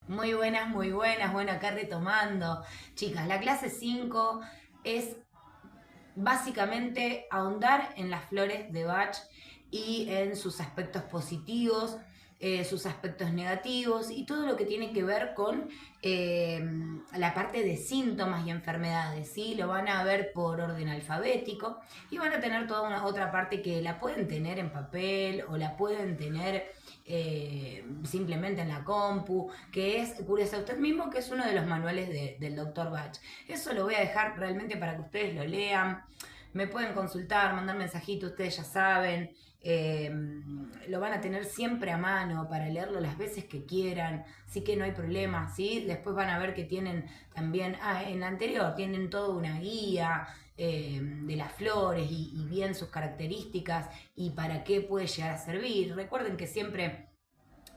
Muy buenas, muy buenas. Bueno, acá retomando. Chicas, la clase 5 es básicamente ahondar en las flores de Bach y en sus aspectos positivos, sus aspectos negativos y todo lo que tiene que ver con eh, la parte de síntomas y enfermedades, ¿sí? Lo van a ver por orden alfabético y van a tener toda una otra parte que la pueden tener en papel o la pueden tener simplemente en la compu, que es Cúrese usted mismo, que es uno de los manuales del doctor Bach. Eso lo voy a dejar realmente para que ustedes lo lean. Me pueden consultar, mandar mensajito, ustedes ya saben. eh, lo van a tener siempre a mano para leerlo las veces que quieran, sí que no hay problema, ¿sí? Después van a ver que tienen también, en la anterior, tienen toda una guía de las flores y bien sus características y para qué puede llegar a servir. Recuerden que siempre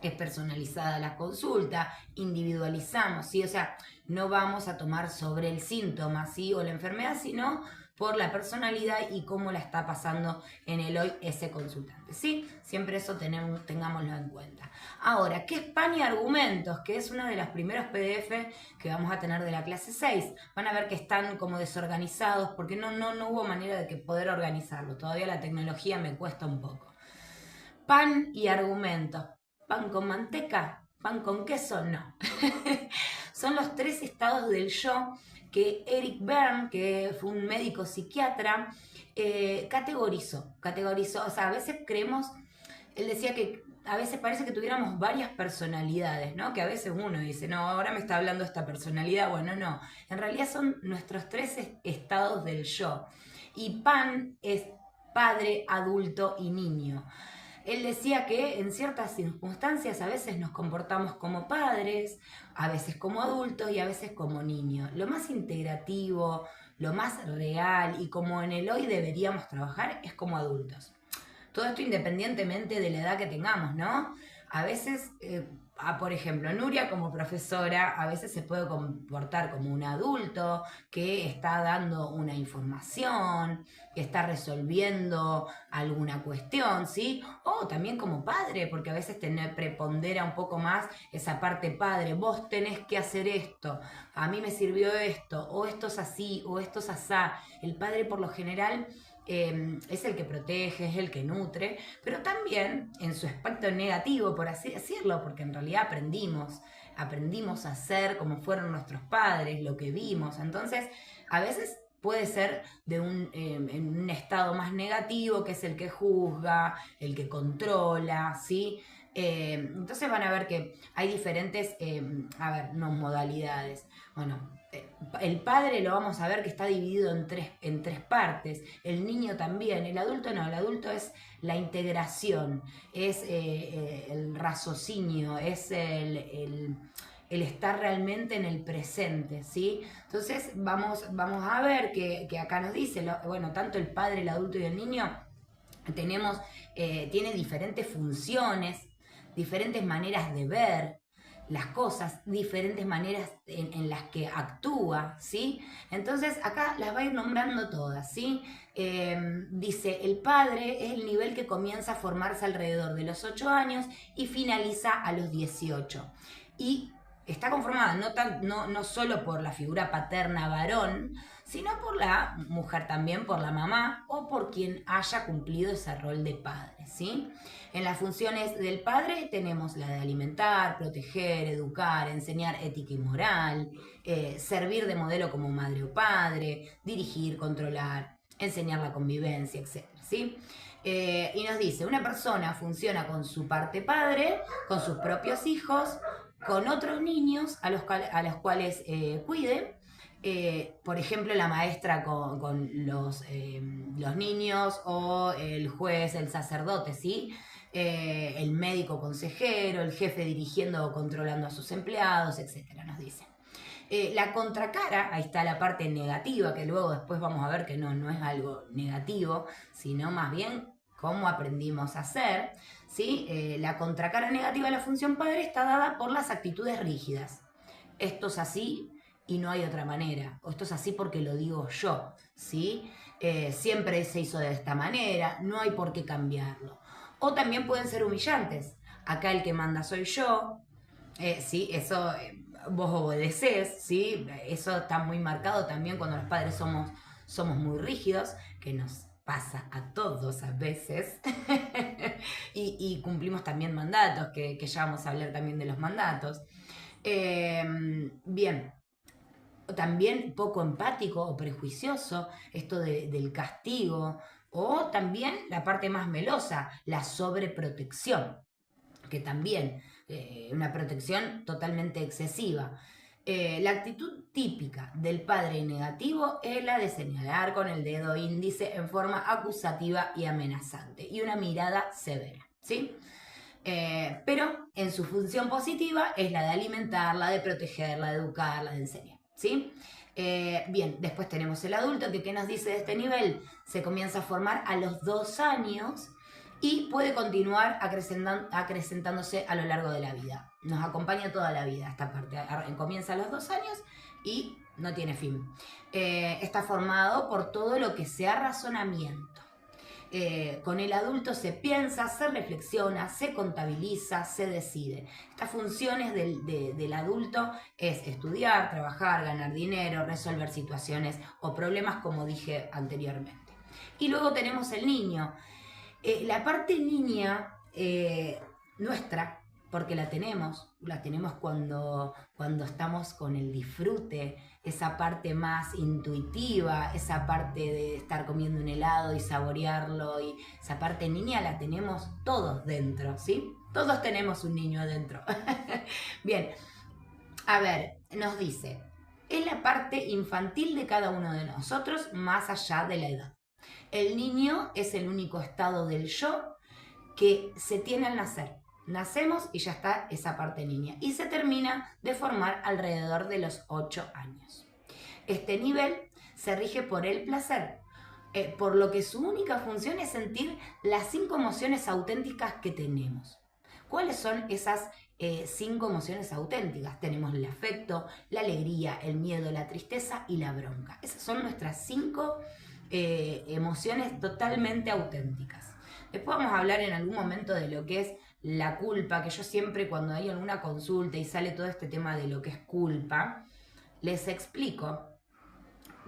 es personalizada la consulta, individualizamos, ¿sí? O sea, no vamos a tomar sobre el síntoma, ¿sí? O la enfermedad, sino por la personalidad y cómo la está pasando en el hoy ese consultante, ¿sí? Siempre eso tengámoslo en cuenta. Ahora, ¿qué es PAN y argumentos? Que es uno de los primeros PDF que vamos a tener de la clase 6. Van a ver que están como desorganizados porque no hubo manera de que poder organizarlo. Todavía la tecnología me cuesta un poco. Pan y argumentos. Pan con manteca, pan con queso, no. Son los tres estados del yo que Eric Berne, que fue un médico psiquiatra, categorizó. O sea, a veces creemos, él decía que a veces parece que tuviéramos varias personalidades, ¿no? Que a veces uno dice, no, ahora me está hablando esta personalidad. Bueno, no. En realidad son nuestros tres estados del yo. Y Pan es padre, adulto y niño. Él decía que en ciertas circunstancias a veces nos comportamos como padres, a veces como adultos y a veces como niños. Lo más integrativo, lo más real y como en el hoy deberíamos trabajar es como adultos. Todo esto independientemente de la edad que tengamos, ¿no? A veces, por ejemplo, Nuria como profesora a veces se puede comportar como un adulto que está dando una información, que está resolviendo alguna cuestión, ¿sí? O también como padre, porque a veces prepondera un poco más esa parte padre. Vos tenés que hacer esto, a mí me sirvió esto, o esto es así, o esto es asá. El padre por lo general es el que protege, es el que nutre, pero también en su aspecto negativo, por así decirlo, porque en realidad aprendimos a ser como fueron nuestros padres, lo que vimos, entonces a veces puede ser en un estado más negativo, que es el que juzga, el que controla, ¿sí? Entonces van a ver que hay diferentes, no modalidades. Bueno, el padre lo vamos a ver que está dividido en tres partes, el niño también, el adulto no, el adulto es la integración, es el raciocinio, es el estar realmente en el presente, ¿sí? Entonces vamos a ver que acá nos dice, bueno, tanto el padre, el adulto y el niño tiene diferentes funciones, diferentes maneras de ver las cosas, diferentes maneras en las que actúa, ¿sí? Entonces acá las va a ir nombrando todas, ¿sí? Dice, el padre es el nivel que comienza a formarse alrededor de los 8 años y finaliza a los 18. Y está conformada no solo por la figura paterna varón, sino por la mujer también, por la mamá o por quien haya cumplido ese rol de padre, ¿sí? En las funciones del padre tenemos la de alimentar, proteger, educar, enseñar ética y moral, servir de modelo como madre o padre, dirigir, controlar, enseñar la convivencia, etc. ¿Sí? Y nos dice, una persona funciona con su parte padre, con sus propios hijos, con otros niños a los cuales cuide. Por ejemplo, la maestra con los niños o el juez, el sacerdote, ¿sí? El médico consejero, el jefe dirigiendo o controlando a sus empleados, etcétera, nos dice. La contracara, ahí está la parte negativa, que luego después vamos a ver que no es algo negativo, sino más bien cómo aprendimos a hacer, ¿sí? La contracara negativa de la función padre está dada por las actitudes rígidas. Esto es así y no hay otra manera, o esto es así porque lo digo yo, ¿sí? Siempre se hizo de esta manera, no hay por qué cambiarlo. O también pueden ser humillantes. Acá el que manda soy yo, Sí, eso vos obedecés, ¿sí? Eso está muy marcado también cuando los padres somos muy rígidos, que nos pasa a todos a veces. Y cumplimos también mandatos, que ya vamos a hablar también de los mandatos. Bien, también poco empático o prejuicioso, esto del castigo, o también la parte más melosa, la sobreprotección, que también una protección totalmente excesiva. La actitud típica del padre negativo es la de señalar con el dedo índice en forma acusativa y amenazante y una mirada severa, ¿sí? Pero en su función positiva es la de alimentarla, de protegerla, de educarla, de enseñar, ¿sí? Bien, después tenemos el adulto que ¿qué nos dice de este nivel? Se comienza a formar a los 2 años y puede continuar acrecentándose a lo largo de la vida. Nos acompaña toda la vida esta parte. Comienza a los 2 años y no tiene fin. Está formado por todo lo que sea razonamiento. Con el adulto se piensa, se reflexiona, se contabiliza, se decide. Estas funciones del adulto es estudiar, trabajar, ganar dinero, resolver situaciones o problemas como dije anteriormente. Y luego tenemos el niño. La parte niña nuestra, porque la tenemos cuando estamos con el disfrute, esa parte más intuitiva, esa parte de estar comiendo un helado y saborearlo, y esa parte niña la tenemos todos dentro, ¿sí? Todos tenemos un niño adentro. Bien, a ver, nos dice, es la parte infantil de cada uno de nosotros más allá de la edad. El niño es el único estado del yo que se tiene al nacer. Nacemos y ya está esa parte niña. Y se termina de formar alrededor de los 8 años. Este nivel se rige por el placer, por lo que su única función es sentir las 5 emociones auténticas que tenemos. ¿Cuáles son esas 5 emociones auténticas? Tenemos el afecto, la alegría, el miedo, la tristeza y la bronca. Esas son nuestras 5 emociones totalmente auténticas. Después vamos a hablar en algún momento de lo que es la culpa, que yo siempre cuando hay alguna consulta y sale todo este tema de lo que es culpa, les explico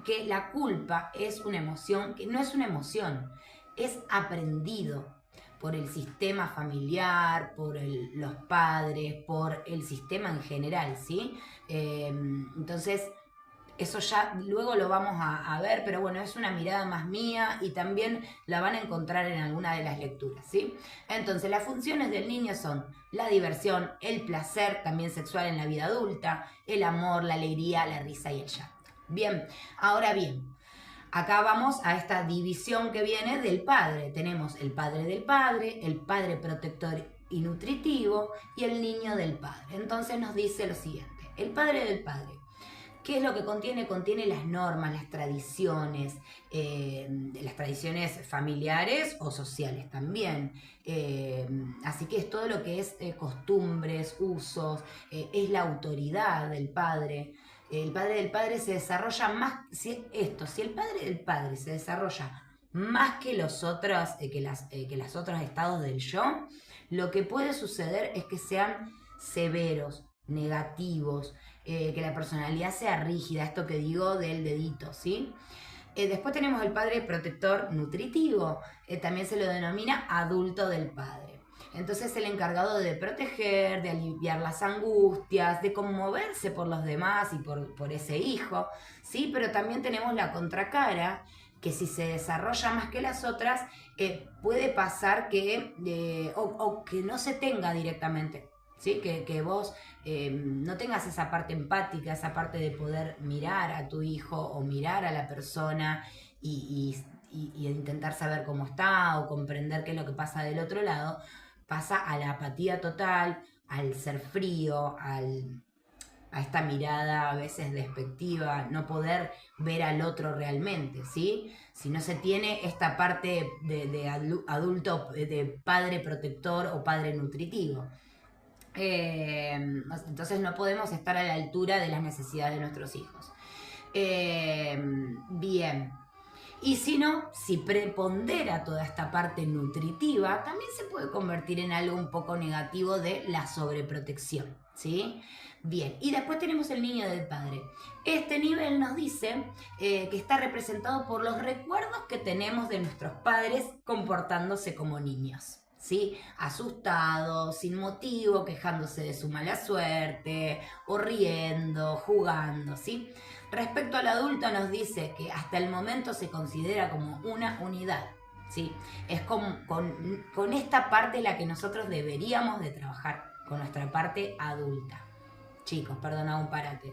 que la culpa es una emoción, que no es una emoción, es aprendido por el sistema familiar, por los padres, por el sistema en general, ¿sí? Entonces, eso ya luego lo vamos a ver, pero bueno, es una mirada más mía y también la van a encontrar en alguna de las lecturas, ¿sí? Entonces, las funciones del niño son la diversión, el placer, también sexual en la vida adulta, el amor, la alegría, la risa y el llanto. Bien, ahora bien, acá vamos a esta división que viene del padre. Tenemos el padre del padre, el padre protector y nutritivo y el niño del padre. Entonces nos dice lo siguiente, el padre del padre. ¿Qué es lo que contiene? Contiene las normas, las tradiciones familiares o sociales también. Así que es todo lo que es costumbres, usos, es la autoridad del padre. El padre del padre se desarrolla más, si el padre del padre se desarrolla más que los otros, que los otros estados del yo, lo que puede suceder es que sean severos, negativos, que la personalidad sea rígida, esto que digo del dedito, ¿sí? Después tenemos el padre protector nutritivo, también se lo denomina adulto del padre. Entonces es el encargado de proteger, de aliviar las angustias, de conmoverse por los demás y por ese hijo, ¿sí? Pero también tenemos la contracara, que si se desarrolla más que las otras, puede pasar que, o que no se tenga directamente, ¿sí? Que vos no tengas esa parte empática, esa parte de poder mirar a tu hijo o mirar a la persona y intentar saber cómo está o comprender qué es lo que pasa del otro lado, pasa a la apatía total, al ser frío, a esta mirada a veces despectiva, no poder ver al otro realmente, ¿sí? Si no se tiene esta parte de adulto, de padre protector o padre nutritivo. Entonces no podemos estar a la altura de las necesidades de nuestros hijos. Bien. Y si no, si prepondera toda esta parte nutritiva, también se puede convertir en algo un poco negativo de la sobreprotección, ¿sí? Bien, y después tenemos el niño del padre. Este nivel nos dice que está representado por los recuerdos que tenemos de nuestros padres comportándose como niños, ¿sí? Asustados, sin motivo, quejándose de su mala suerte, o riendo, jugando, ¿sí? Respecto al adulto nos dice que hasta el momento se considera como una unidad, ¿sí? Es con esta parte la que nosotros deberíamos de trabajar, con nuestra parte adulta. Chicos, perdona un parate.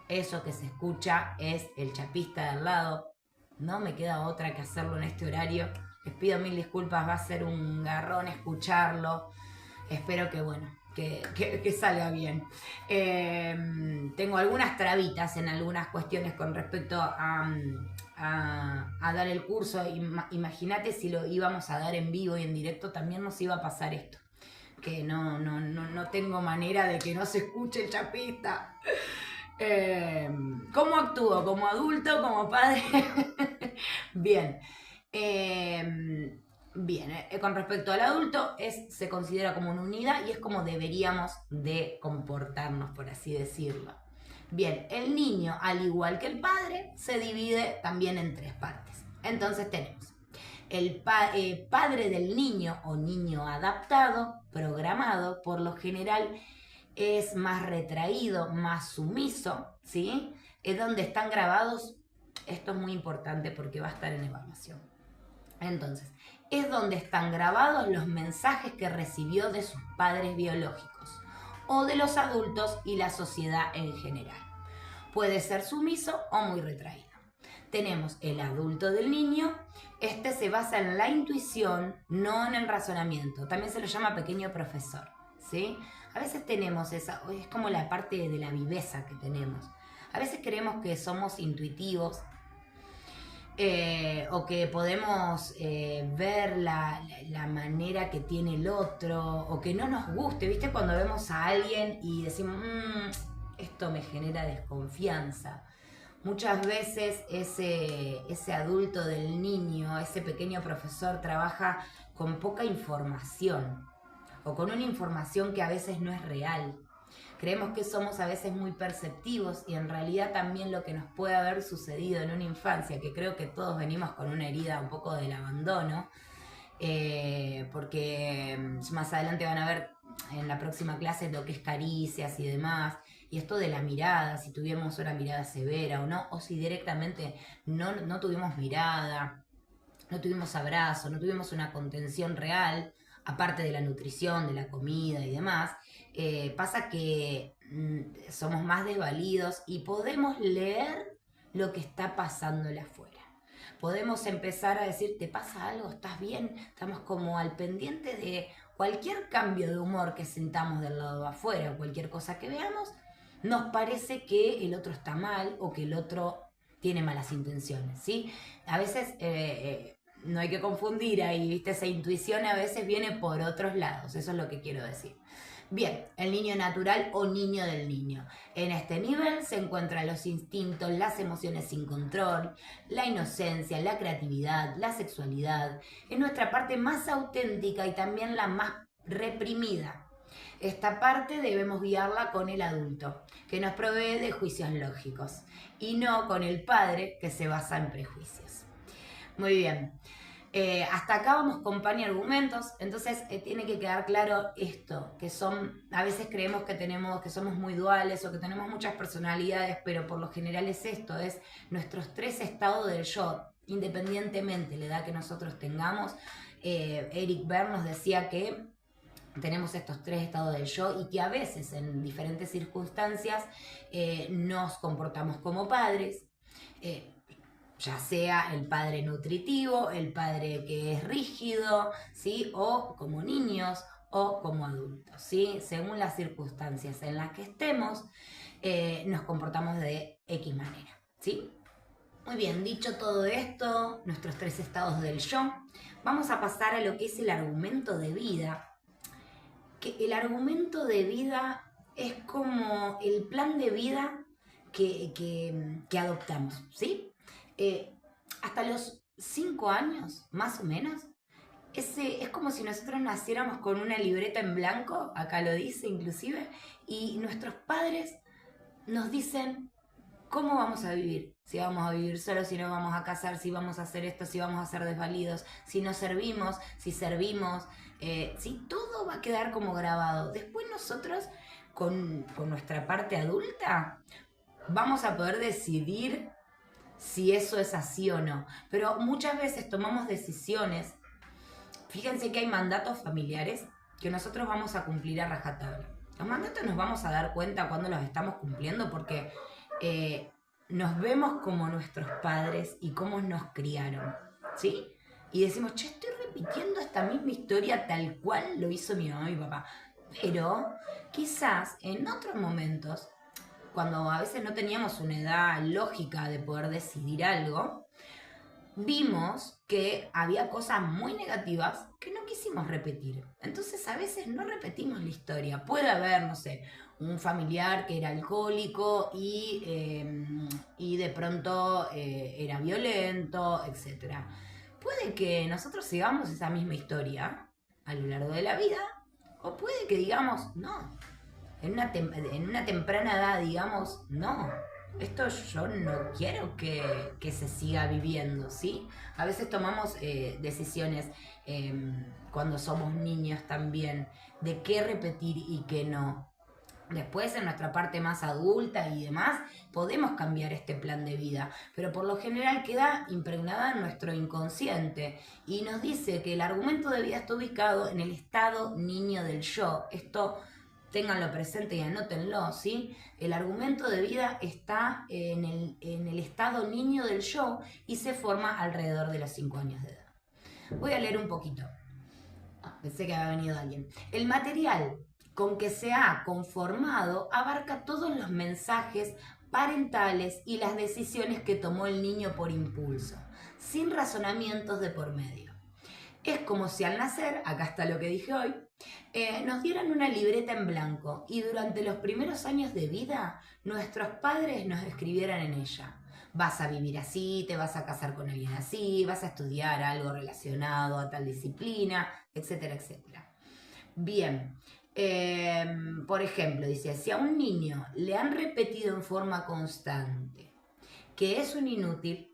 Eso que se escucha es el chapista de al lado. No me queda otra que hacerlo en este horario. Les pido mil disculpas, va a ser un garrón escucharlo. Espero que, bueno, que salga bien. Tengo algunas trabitas en algunas cuestiones con respecto a dar el curso. Imagínate si lo íbamos a dar en vivo y en directo, también nos iba a pasar esto. Que no tengo manera de que no se escuche el chapista. ¿Cómo actúo? ¿Como adulto? ¿Como padre? Bien. Con respecto al adulto, se considera como una unidad y es como deberíamos de comportarnos, por así decirlo. Bien, el niño, al igual que el padre, se divide también en tres partes. Entonces tenemos el padre del niño o niño adaptado, programado, por lo general es más retraído, más sumiso, ¿sí? Es donde están grabados, esto es muy importante porque va a estar en evaluación. Entonces, es donde están grabados los mensajes que recibió de sus padres biológicos o de los adultos y la sociedad en general. Puede ser sumiso o muy retraído. Tenemos el adulto del niño. Este se basa en la intuición, no en el razonamiento. También se lo llama pequeño profesor, ¿sí? A veces tenemos esa, es como la parte de la viveza que tenemos. A veces creemos que somos intuitivos o que podemos ver la manera que tiene el otro o que no nos guste. ¿Viste? Cuando vemos a alguien y decimos, esto me genera desconfianza. Muchas veces ese adulto del niño, ese pequeño profesor, trabaja con poca información o con una información que a veces no es real. Creemos que somos a veces muy perceptivos y en realidad también lo que nos puede haber sucedido en una infancia, que creo que todos venimos con una herida un poco del abandono, porque más adelante van a ver en la próxima clase lo que es caricias y demás, y esto de la mirada, si tuvimos una mirada severa o no, o si directamente no tuvimos mirada, no tuvimos abrazo, no tuvimos una contención real, aparte de la nutrición, de la comida y demás, pasa que somos más desvalidos y podemos leer lo que está pasándole afuera. Podemos empezar a decir, ¿te pasa algo? ¿Estás bien? Estamos como al pendiente de cualquier cambio de humor que sintamos del lado de afuera o cualquier cosa que veamos, nos parece que el otro está mal o que el otro tiene malas intenciones, ¿sí? A veces no hay que confundir ahí, ¿viste? Esa intuición a veces viene por otros lados, eso es lo que quiero decir. Bien, el niño natural o niño del niño. En este nivel se encuentran los instintos, las emociones sin control, la inocencia, la creatividad, la sexualidad. Es nuestra parte más auténtica y también la más reprimida. Esta parte debemos guiarla con el adulto, que nos provee de juicios lógicos, y no con el padre, que se basa en prejuicios. Muy bien. Hasta acá vamos con pan y argumentos, entonces tiene que quedar claro esto, que a veces creemos que somos muy duales o que tenemos muchas personalidades, pero por lo general es esto, es nuestros tres estados del yo, independientemente de la edad que nosotros tengamos. Eric Berne nos decía que tenemos estos tres estados del yo y que a veces en diferentes circunstancias nos comportamos como padres, ya sea el padre nutritivo, el padre que es rígido, ¿sí? O como niños o como adultos, ¿sí? Según las circunstancias en las que estemos, nos comportamos de X manera, ¿sí? Muy bien, dicho todo esto, nuestros tres estados del yo, vamos a pasar a lo que es el argumento de vida. Que el argumento de vida es como el plan de vida que adoptamos, ¿sí? hasta los 5 años, más o menos, es como si nosotros naciéramos con una libreta en blanco, acá lo dice inclusive, y nuestros padres nos dicen cómo vamos a vivir. Si vamos a vivir solos, si no vamos a casar, si vamos a hacer esto, si vamos a ser desvalidos, si no servimos, si servimos, si todo va a quedar como grabado. Después nosotros, con nuestra parte adulta, vamos a poder decidir si eso es así o no. Pero muchas veces tomamos decisiones. Fíjense que hay mandatos familiares que nosotros vamos a cumplir a rajatabla. Los mandatos nos vamos a dar cuenta cuando los estamos cumpliendo porque nos vemos como nuestros padres y cómo nos criaron, ¿sí? Y decimos, che, estoy repitiendo esta misma historia tal cual lo hizo mi mamá y mi papá. Pero quizás en otros momentos, cuando a veces no teníamos una edad lógica de poder decidir algo, vimos que había cosas muy negativas que no quisimos repetir. Entonces a veces no repetimos la historia. Puede haber, no sé, un familiar que era alcohólico y de pronto era violento, etc. Puede que nosotros sigamos esa misma historia a lo largo de la vida, o puede que digamos, no, en una temprana edad digamos, no, esto yo no quiero que se siga viviendo, ¿sí? A veces tomamos decisiones cuando somos niños también, de qué repetir y qué no. Después, en nuestra parte más adulta y demás, podemos cambiar este plan de vida, pero por lo general queda impregnada en nuestro inconsciente y nos dice que el argumento de vida está ubicado en el estado niño del yo. Esto ténganlo presente y anótenlo, ¿sí? El argumento de vida está en el estado niño del yo y se forma alrededor de los 5 años de edad. Voy a leer un poquito. Pensé que había venido alguien. El material con que se ha conformado abarca todos los mensajes parentales y las decisiones que tomó el niño por impulso, sin razonamientos de por medio. Es como si al nacer, acá está lo que dije hoy, nos dieran una libreta en blanco y durante los primeros años de vida nuestros padres nos escribieran en ella. Vas a vivir así, te vas a casar con alguien así, vas a estudiar algo relacionado a tal disciplina, etcétera, etcétera. Bien, por ejemplo, dice, si a un niño le han repetido en forma constante que es un inútil,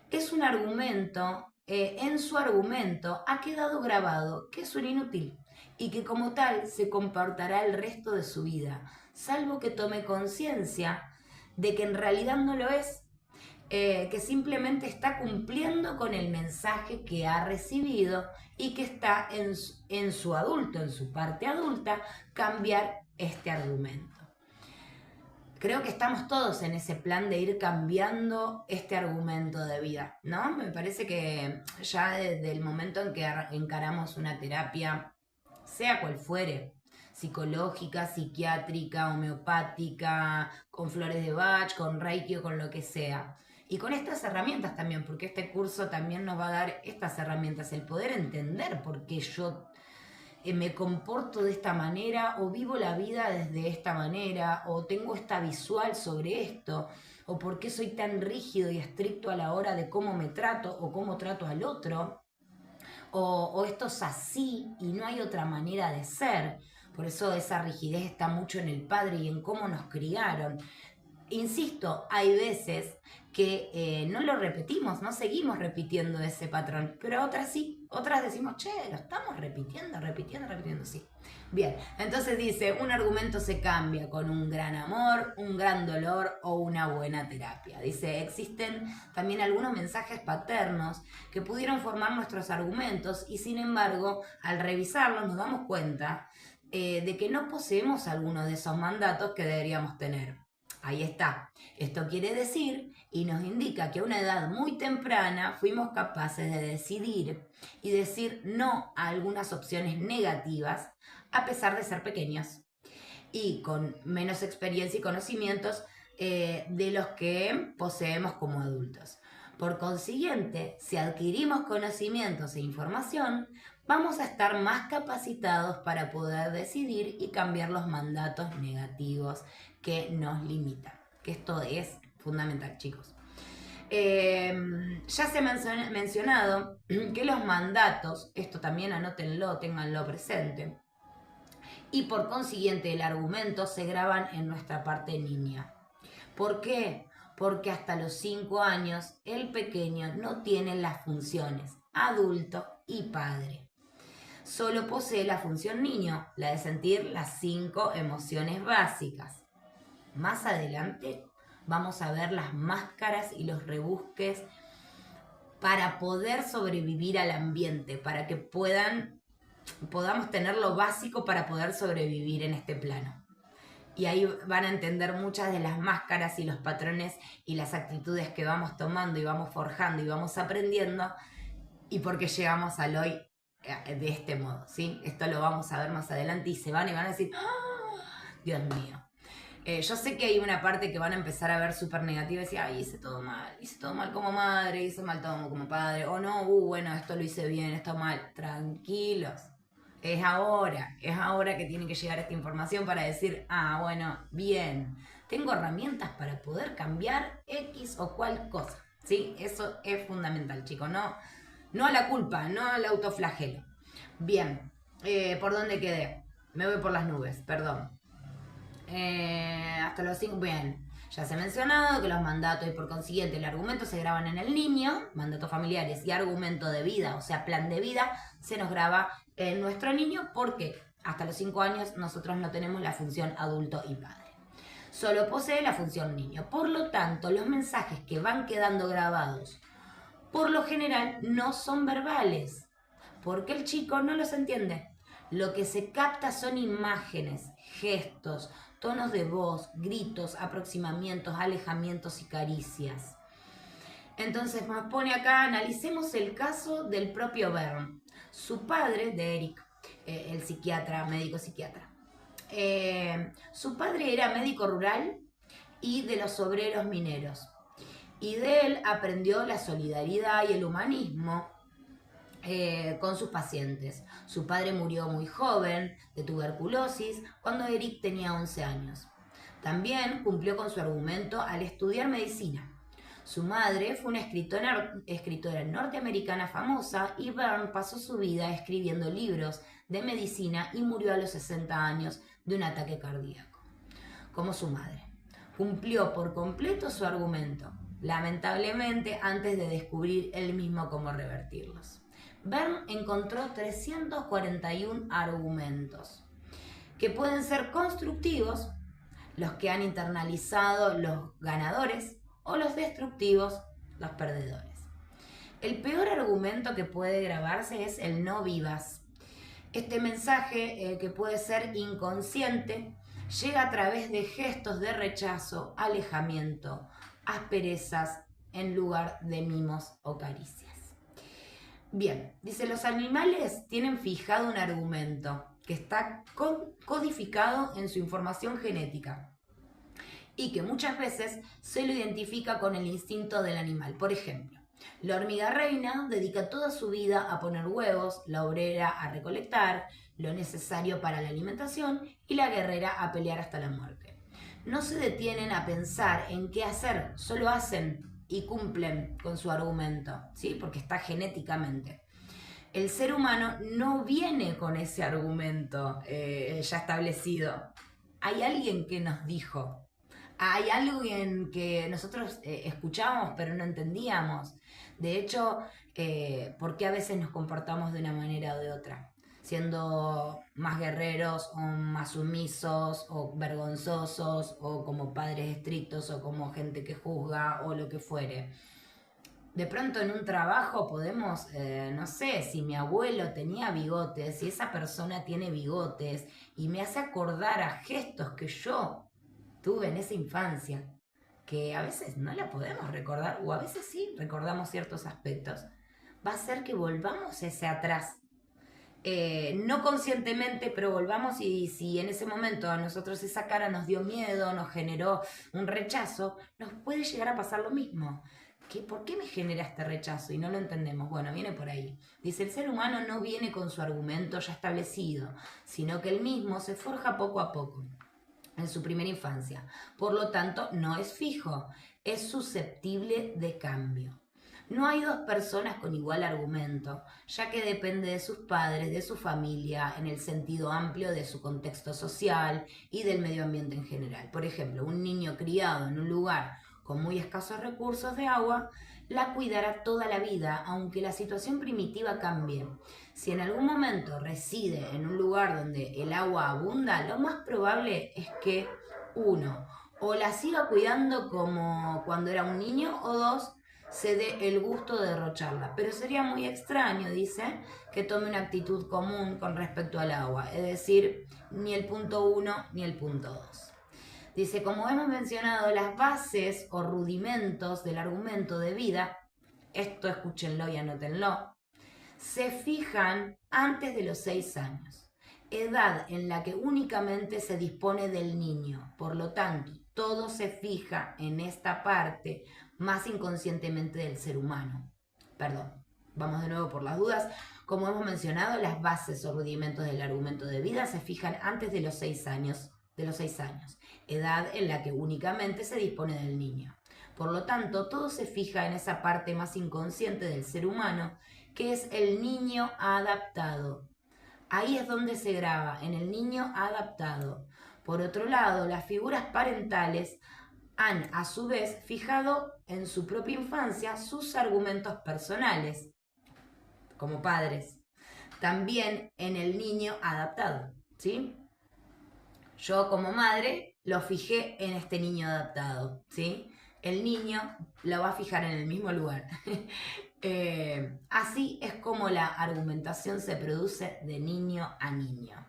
es un argumento, en su argumento ha quedado grabado que es un inútil y que como tal se comportará el resto de su vida, salvo que tome conciencia de que en realidad no lo es, que simplemente está cumpliendo con el mensaje que ha recibido y que está en su adulto, en su parte adulta, cambiar este argumento. Creo que estamos todos en ese plan de ir cambiando este argumento de vida, ¿no? Me parece que ya desde el momento en que encaramos una terapia, sea cual fuere, psicológica, psiquiátrica, homeopática, con flores de Bach, con Reiki o con lo que sea. Y con estas herramientas también, porque este curso también nos va a dar estas herramientas, el poder entender por qué yo me comporto de esta manera o vivo la vida desde esta manera o tengo esta visual sobre esto o por qué soy tan rígido y estricto a la hora de cómo me trato o cómo trato al otro o esto es así y no hay otra manera de ser. Por eso esa rigidez está mucho en el padre y en cómo nos criaron. Insisto, hay veces que no lo repetimos, no seguimos repitiendo ese patrón, pero otras sí, otras decimos, che, lo estamos repitiendo, sí. Bien, entonces dice, un argumento se cambia con un gran amor, un gran dolor o una buena terapia. Dice, existen también algunos mensajes paternos que pudieron formar nuestros argumentos y sin embargo, al revisarlos nos damos cuenta de que no poseemos alguno de esos mandatos que deberíamos tener. Ahí está. Esto quiere decir y nos indica que a una edad muy temprana fuimos capaces de decidir y decir no a algunas opciones negativas a pesar de ser pequeños y con menos experiencia y conocimientos de los que poseemos como adultos. Por consiguiente, si adquirimos conocimientos e información, vamos a estar más capacitados para poder decidir y cambiar los mandatos negativos que nos limitan. Que esto es fundamental, chicos. Ya se ha mencionado que los mandatos, esto también anótenlo, ténganlo presente, y por consiguiente el argumento se graban en nuestra parte niña. ¿Por qué? Porque hasta los 5 años el pequeño no tiene las funciones adulto y padre. Solo posee la función niño, la de sentir las 5 emociones básicas. Más adelante vamos a ver las máscaras y los rebusques para poder sobrevivir al ambiente, para que podamos tener lo básico para poder sobrevivir en este plano. Y ahí van a entender muchas de las máscaras y los patrones y las actitudes que vamos tomando y vamos forjando y vamos aprendiendo y por qué llegamos al hoy de este modo, ¿sí? Esto lo vamos a ver más adelante y se van y van a decir, ¡oh, Dios mío! Yo sé que hay una parte que van a empezar a ver súper negativa y decir, ay, hice todo mal como madre, hice mal todo como padre, o no, bueno, esto lo hice bien, esto mal. Tranquilos, es ahora que tiene que llegar esta información para decir, bueno, bien, tengo herramientas para poder cambiar X o cual cosa, ¿sí? Eso es fundamental, chicos, no a la culpa, no al autoflagelo. Bien, ¿por dónde quedé? Me voy por las nubes, perdón. Hasta los 5, bien. Ya se ha mencionado que los mandatos y por consiguiente el argumento se graban en el niño, mandatos familiares y argumento de vida, o sea, plan de vida, se nos graba en nuestro niño porque hasta los 5 años nosotros no tenemos la función adulto y padre. Solo posee la función niño. Por lo tanto, los mensajes que van quedando grabados, por lo general, no son verbales, porque el chico no los entiende. Lo que se capta son imágenes, gestos, tonos de voz, gritos, aproximamientos, alejamientos y caricias. Entonces nos pone acá, analicemos el caso del propio Bern. Su padre, de Eric, el psiquiatra, médico psiquiatra. Su padre era médico rural y de los obreros mineros. Y de él aprendió la solidaridad y el humanismo con sus pacientes. Su padre murió muy joven de tuberculosis cuando Eric tenía 11 años. También cumplió con su argumento al estudiar medicina. Su madre fue una escritora norteamericana famosa y Bern pasó su vida escribiendo libros de medicina y murió a los 60 años de un ataque cardíaco. Como su madre. Cumplió por completo su argumento, lamentablemente antes de descubrir él mismo cómo revertirlos. Bern encontró 341 argumentos que pueden ser constructivos, los que han internalizado los ganadores, o los destructivos, los perdedores. El peor argumento que puede grabarse es el no vivas. Este mensaje, que puede ser inconsciente, llega a través de gestos de rechazo, alejamiento, asperezas en lugar de mimos o caricias. Bien, dice, los animales tienen fijado un argumento que está codificado en su información genética y que muchas veces se lo identifica con el instinto del animal. Por ejemplo, la hormiga reina dedica toda su vida a poner huevos, la obrera a recolectar lo necesario para la alimentación y la guerrera a pelear hasta la muerte. No se detienen a pensar en qué hacer, solo hacen y cumplen con su argumento, ¿sí? Porque está genéticamente. El ser humano no viene con ese argumento ya establecido. Hay alguien que nos dijo, hay alguien que nosotros escuchamos pero no entendíamos. De hecho, ¿por qué a veces nos comportamos de una manera o de otra? Siendo más guerreros o más sumisos o vergonzosos o como padres estrictos o como gente que juzga o lo que fuere. De pronto en un trabajo podemos, no sé, si mi abuelo tenía bigotes, si esa persona tiene bigotes y me hace acordar a gestos que yo tuve en esa infancia, que a veces no la podemos recordar o a veces sí recordamos ciertos aspectos, va a hacer que volvamos ese atrás. No conscientemente, pero volvamos y si en ese momento a nosotros esa cara nos dio miedo, nos generó un rechazo, nos puede llegar a pasar lo mismo. ¿Por qué me genera este rechazo? Y no lo entendemos. Bueno, viene por ahí. Dice, el ser humano no viene con su argumento ya establecido, sino que él mismo se forja poco a poco. en su primera infancia. Por lo tanto, no es fijo, es susceptible de cambio. No hay dos personas con igual argumento, ya que depende de sus padres, de su familia, en el sentido amplio de su contexto social y del medio ambiente en general. Por ejemplo, un niño criado en un lugar con muy escasos recursos de agua, la cuidará toda la vida, aunque la situación primitiva cambie. Si en algún momento reside en un lugar donde el agua abunda, lo más probable es que, uno, o la siga cuidando como cuando era un niño, o dos, se dé el gusto de derrocharla. Pero sería muy extraño, dice, que tome una actitud común con respecto al agua, es decir, ni el punto 1 ni el punto 2. Dice, como hemos mencionado, las bases o rudimentos del argumento de vida, esto escúchenlo y anótenlo, se fijan antes de los 6 años, edad en la que únicamente se dispone del niño. Por lo tanto, todo se fija en esta parte más inconscientemente del ser humano. Perdón, vamos de nuevo por las dudas. Como hemos mencionado, las bases o rudimentos del argumento de vida se fijan antes de los 6 años, edad en la que únicamente se dispone del niño. Por lo tanto, todo se fija en esa parte más inconsciente del ser humano, que es el niño adaptado. Ahí es donde se graba, en el niño adaptado. Por otro lado, las figuras parentales han, a su vez, fijado en su propia infancia sus argumentos personales, como padres. También en el niño adaptado, ¿sí? Yo como madre lo fijé en este niño adaptado, ¿sí? El niño lo va a fijar en el mismo lugar. Así es como la argumentación se produce de niño a niño.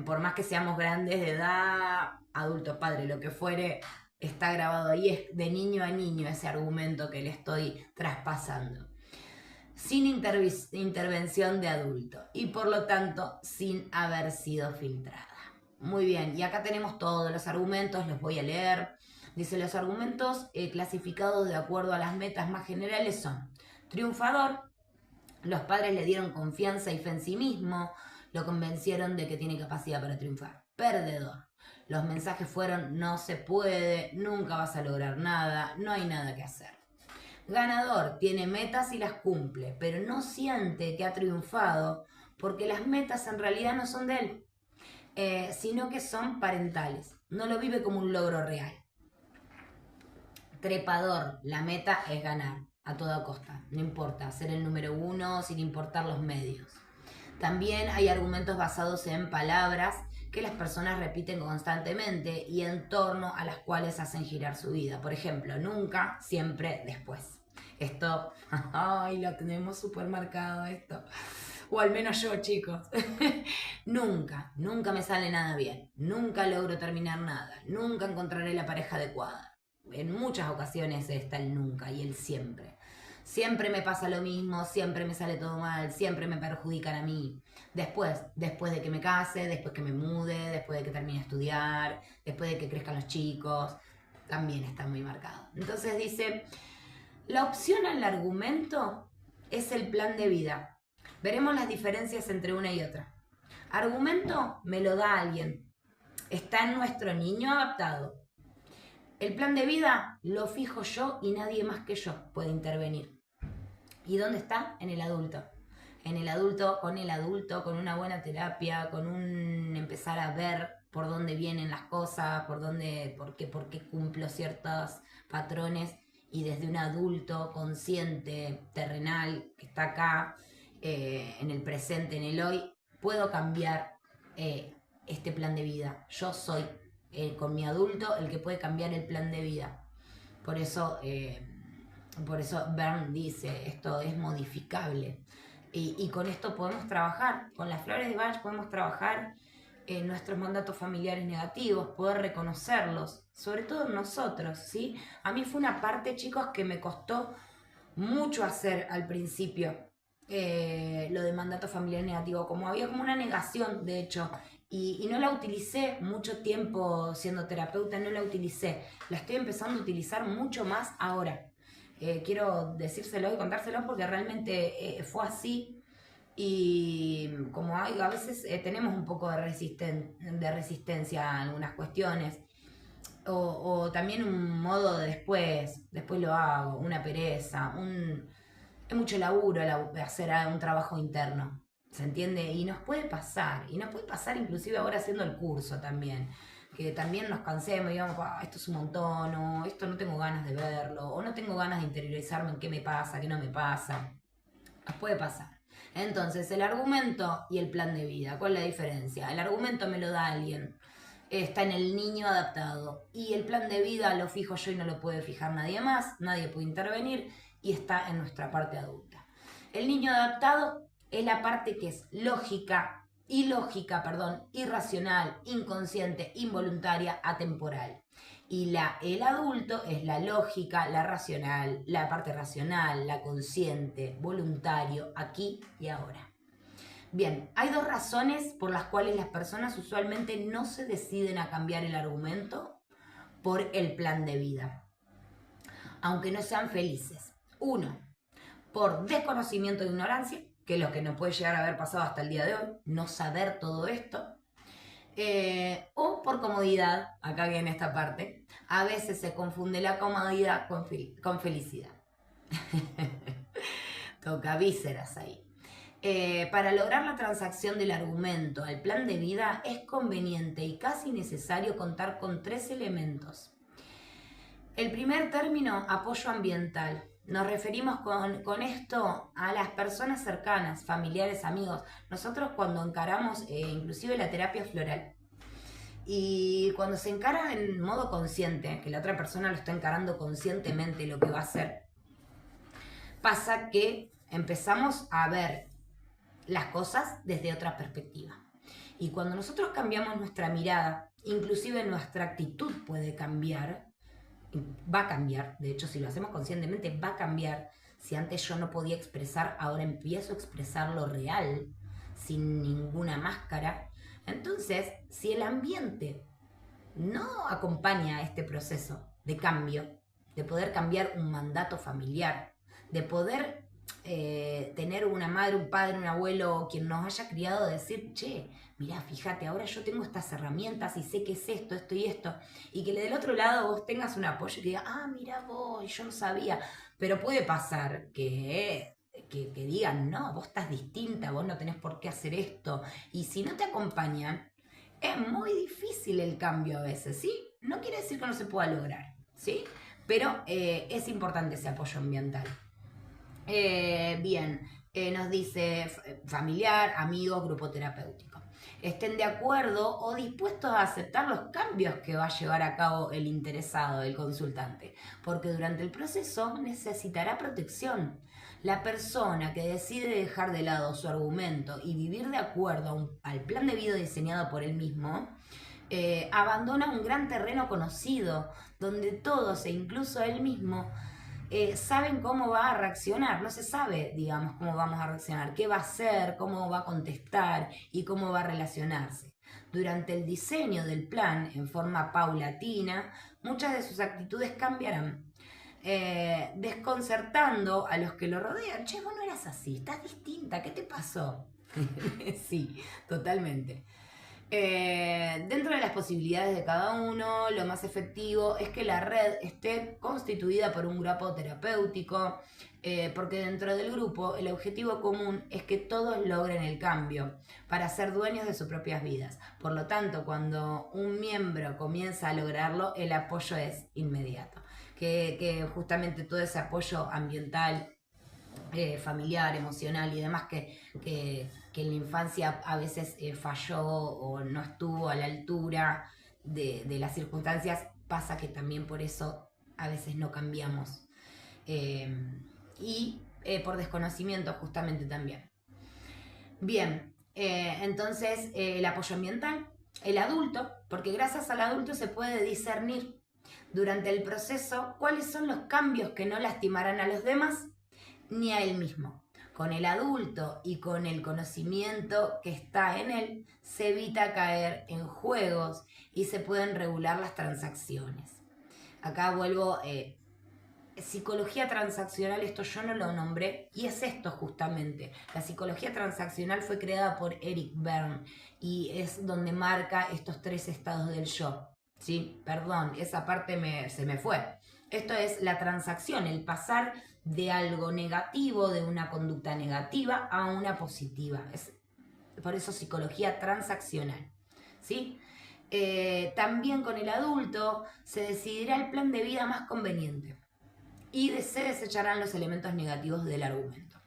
Por más que seamos grandes de edad, adultos, padres, lo que fuere, está grabado ahí, es de niño a niño ese argumento que le estoy traspasando. Sin intervención de adulto y por lo tanto sin haber sido filtrada. Muy bien, y acá tenemos todos los argumentos, los voy a leer. Dice, los argumentos clasificados de acuerdo a las metas más generales son: triunfador, los padres le dieron confianza y fe en sí mismo, lo convencieron de que tiene capacidad para triunfar. Perdedor, los mensajes fueron: no se puede, nunca vas a lograr nada, no hay nada que hacer. Ganador, tiene metas y las cumple, pero no siente que ha triunfado porque las metas en realidad no son de él, sino que son parentales. No lo vive como un logro real. Trepador, la meta es ganar a toda costa, no importa, ser el número 1 sin importar los medios. También hay argumentos basados en palabras que las personas repiten constantemente y en torno a las cuales hacen girar su vida. Por ejemplo, nunca, siempre, después. Esto, ay, lo tenemos súper marcado esto. O al menos yo, chicos. Nunca me sale nada bien. Nunca logro terminar nada. Nunca encontraré la pareja adecuada. En muchas ocasiones está el nunca y el siempre. Siempre me pasa lo mismo, siempre me sale todo mal, siempre me perjudican a mí. Después de que me case, después que me mude, después de que termine de estudiar, después de que crezcan los chicos, también está muy marcado. Entonces dice, la opción al argumento es el plan de vida. Veremos las diferencias entre una y otra. Argumento me lo da alguien. Está en nuestro niño adaptado. El plan de vida lo fijo yo y nadie más que yo puede intervenir. ¿Y dónde está? En el adulto. En el adulto, con una buena terapia, con un empezar a ver por dónde vienen las cosas, por qué cumplo ciertos patrones, y desde un adulto consciente, terrenal, que está acá, en el presente, en el hoy, puedo cambiar este plan de vida. Yo soy, con mi adulto, el que puede cambiar el plan de vida. Por eso Bern dice, esto es modificable. Y con esto podemos trabajar, con las flores de Bach podemos trabajar en nuestros mandatos familiares negativos, poder reconocerlos, sobre todo nosotros, ¿sí? A mí fue una parte, chicos, que me costó mucho hacer al principio, lo de mandato familiar negativo, como había como una negación, de hecho, y no la utilicé mucho tiempo siendo terapeuta, no la utilicé, la estoy empezando a utilizar mucho más ahora. Quiero decírselo y contárselo porque realmente fue así. Y como hay, a veces tenemos un poco de resistencia a algunas cuestiones, o también un modo de después lo hago, una pereza, es mucho laburo hacer un trabajo interno, ¿se entiende? Y nos puede pasar inclusive ahora haciendo el curso también, que también nos cansemos y digamos, esto es un montón, o esto no tengo ganas de verlo, o no tengo ganas de interiorizarme en qué me pasa, qué no me pasa. Nos puede pasar. Entonces, el argumento y el plan de vida, ¿cuál es la diferencia? El argumento me lo da alguien, está en el niño adaptado, y el plan de vida lo fijo yo y no lo puede fijar nadie más, nadie puede intervenir, y está en nuestra parte adulta. El niño adaptado es la parte que es irracional, inconsciente, involuntaria, atemporal. Y el adulto es la lógica, la racional, la parte racional, la consciente, voluntario, aquí y ahora. Bien, hay dos razones por las cuales las personas usualmente no se deciden a cambiar el argumento por el plan de vida, aunque no sean felices. Uno, por desconocimiento e ignorancia, que es lo que nos puede llegar a haber pasado hasta el día de hoy, no saber todo esto. O por comodidad, acá viene esta parte, a veces se confunde la comodidad con felicidad. Toca vísceras ahí. Para lograr la transacción del argumento al plan de vida es conveniente y casi necesario contar con 3 elementos. El primer término, apoyo ambiental. Nos referimos con esto a las personas cercanas, familiares, amigos. Nosotros cuando encaramos inclusive la terapia floral, y cuando se encara en modo consciente, que la otra persona lo está encarando conscientemente lo que va a hacer, pasa que empezamos a ver las cosas desde otra perspectiva. Y cuando nosotros cambiamos nuestra mirada, inclusive nuestra actitud puede cambiar, va a cambiar, de hecho si lo hacemos conscientemente va a cambiar. Si antes yo no podía expresar, ahora empiezo a expresar lo real, sin ninguna máscara. Entonces, si el ambiente no acompaña este proceso de cambio, de poder cambiar un mandato familiar, de poder tener una madre, un padre, un abuelo, quien nos haya criado, decir, che, mirá, fíjate, ahora yo tengo estas herramientas y sé qué es esto, esto y esto, y que del otro lado vos tengas un apoyo y que diga, mirá vos, yo no sabía, pero puede pasar que digan, no, vos estás distinta, vos no tenés por qué hacer esto, y si no te acompañan, es muy difícil el cambio a veces, ¿sí? No quiere decir que no se pueda lograr, ¿sí? Pero es importante ese apoyo ambiental. Bien, nos dice familiar, amigos, grupo terapéutico. Estén de acuerdo o dispuestos a aceptar los cambios que va a llevar a cabo el interesado, el consultante, porque durante el proceso necesitará protección. La persona que decide dejar de lado su argumento y vivir de acuerdo al plan de vida diseñado por él mismo, abandona un gran terreno conocido, donde todos e incluso él mismo saben cómo va a reaccionar. No se sabe, digamos, cómo vamos a reaccionar, qué va a hacer, cómo va a contestar y cómo va a relacionarse. Durante el diseño del plan, en forma paulatina, muchas de sus actitudes cambiarán, desconcertando a los que lo rodean. Che, vos no eras así, estás distinta, ¿qué te pasó? Sí, totalmente. Dentro de las posibilidades de cada uno, lo más efectivo es que la red esté constituida por un grupo terapéutico, porque dentro del grupo el objetivo común es que todos logren el cambio para ser dueños de sus propias vidas. Por lo tanto, cuando un miembro comienza a lograrlo, el apoyo es inmediato. Que justamente todo ese apoyo ambiental, familiar, emocional y demás que en la infancia a veces falló o no estuvo a la altura de las circunstancias, pasa que también por eso a veces no cambiamos. Y por desconocimiento justamente también. Bien, entonces el apoyo ambiental, el adulto, porque gracias al adulto se puede discernir durante el proceso cuáles son los cambios que no lastimarán a los demás ni a él mismo. Con el adulto y con el conocimiento que está en él, se evita caer en juegos y se pueden regular las transacciones. Acá vuelvo psicología transaccional, esto yo no lo nombré, y es esto justamente. La psicología transaccional fue creada por Eric Berne y es donde marca estos 3 estados del yo. ¿Sí? Perdón, esa parte se me fue. Esto es la transacción, el pasar de algo negativo, de una conducta negativa a una positiva. Es por eso psicología transaccional. ¿Sí? También con el adulto se decidirá el plan de vida más conveniente y se desecharán los elementos negativos del argumento.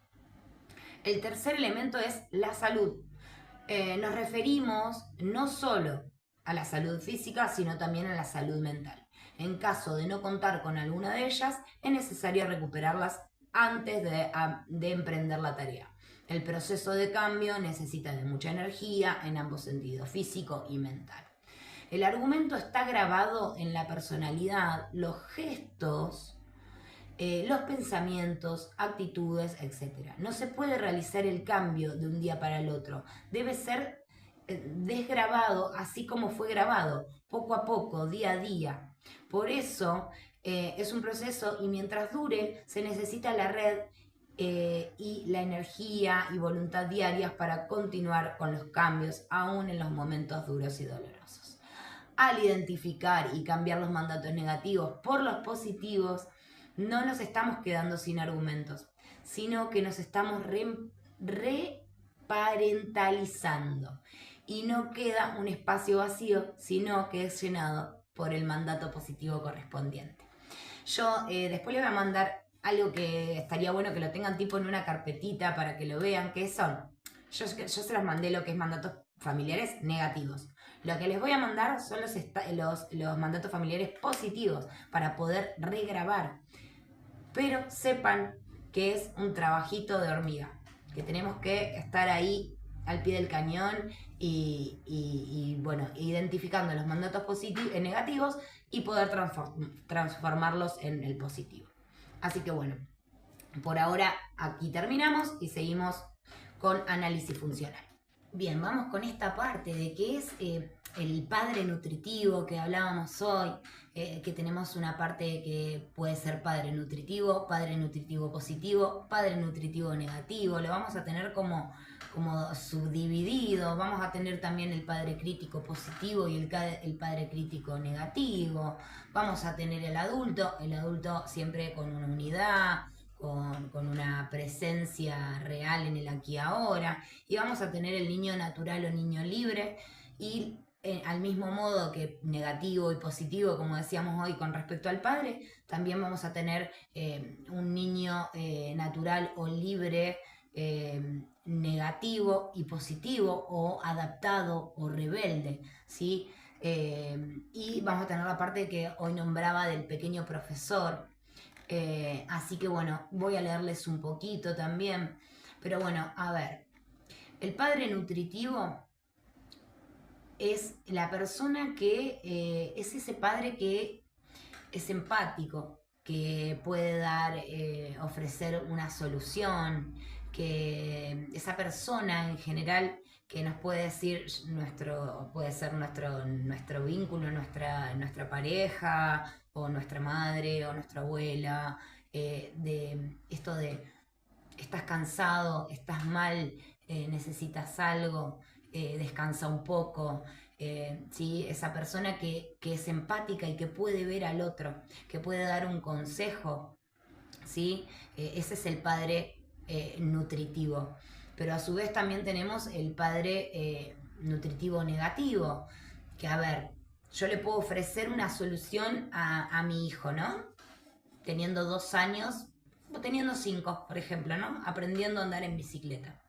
El tercer elemento es la salud. Nos referimos no solo a la salud física, sino también a la salud mental. En caso de no contar con alguna de ellas, es necesario recuperarlas antes de emprender la tarea. El proceso de cambio necesita de mucha energía en ambos sentidos, físico y mental. El argumento está grabado en la personalidad, los gestos, los pensamientos, actitudes, etc. No se puede realizar el cambio de un día para el otro. Debe ser desgrabado así como fue grabado, poco a poco, día a día. Por eso es un proceso y mientras dure se necesita la red y la energía y voluntad diarias para continuar con los cambios, aún en los momentos duros y dolorosos. Al identificar y cambiar los mandatos negativos por los positivos, no nos estamos quedando sin argumentos, sino que nos estamos reparentalizando. Y no queda un espacio vacío, sino que es llenado por el mandato positivo correspondiente. Yo después les voy a mandar algo que estaría bueno que lo tengan tipo en una carpetita para que lo vean, que son, yo se los mandé lo que es mandatos familiares negativos. Lo que les voy a mandar son los mandatos familiares positivos para poder regrabar. Pero sepan que es un trabajito de hormiga, que tenemos que estar ahí al pie del cañón y bueno, identificando los mandatos negativos y poder transformarlos en el positivo. Así que bueno, por ahora aquí terminamos y seguimos con análisis funcional. Bien, vamos con esta parte de qué es el padre nutritivo que hablábamos hoy, que tenemos una parte que puede ser padre nutritivo positivo, padre nutritivo negativo, lo vamos a tener como subdividido, vamos a tener también el padre crítico positivo y el padre crítico negativo, vamos a tener el adulto siempre con una unidad, con una presencia real en el aquí y ahora, y vamos a tener el niño natural o niño libre, y al mismo modo que negativo y positivo, como decíamos hoy con respecto al padre, también vamos a tener un niño natural o libre, negativo y positivo, o adaptado o rebelde, ¿sí? Y vamos a tener la parte que hoy nombraba del pequeño profesor. Así que bueno, voy a leerles un poquito también. Pero bueno, a ver. El padre nutritivo es la persona que es ese padre que es empático, que puede ofrecer una solución, que esa persona en general que nos puede decir puede ser nuestro vínculo, nuestra pareja, o nuestra madre, o nuestra abuela, de esto de estás cansado, estás mal, necesitas algo, descansa un poco. ¿Sí? Esa persona que es empática y que puede ver al otro, que puede dar un consejo, ¿sí? Ese es el padre nutritivo. Pero a su vez también tenemos el padre nutritivo negativo, que a ver, yo le puedo ofrecer una solución a mi hijo, ¿no? Teniendo 2 años, o teniendo 5, por ejemplo, ¿no? Aprendiendo a andar en bicicleta.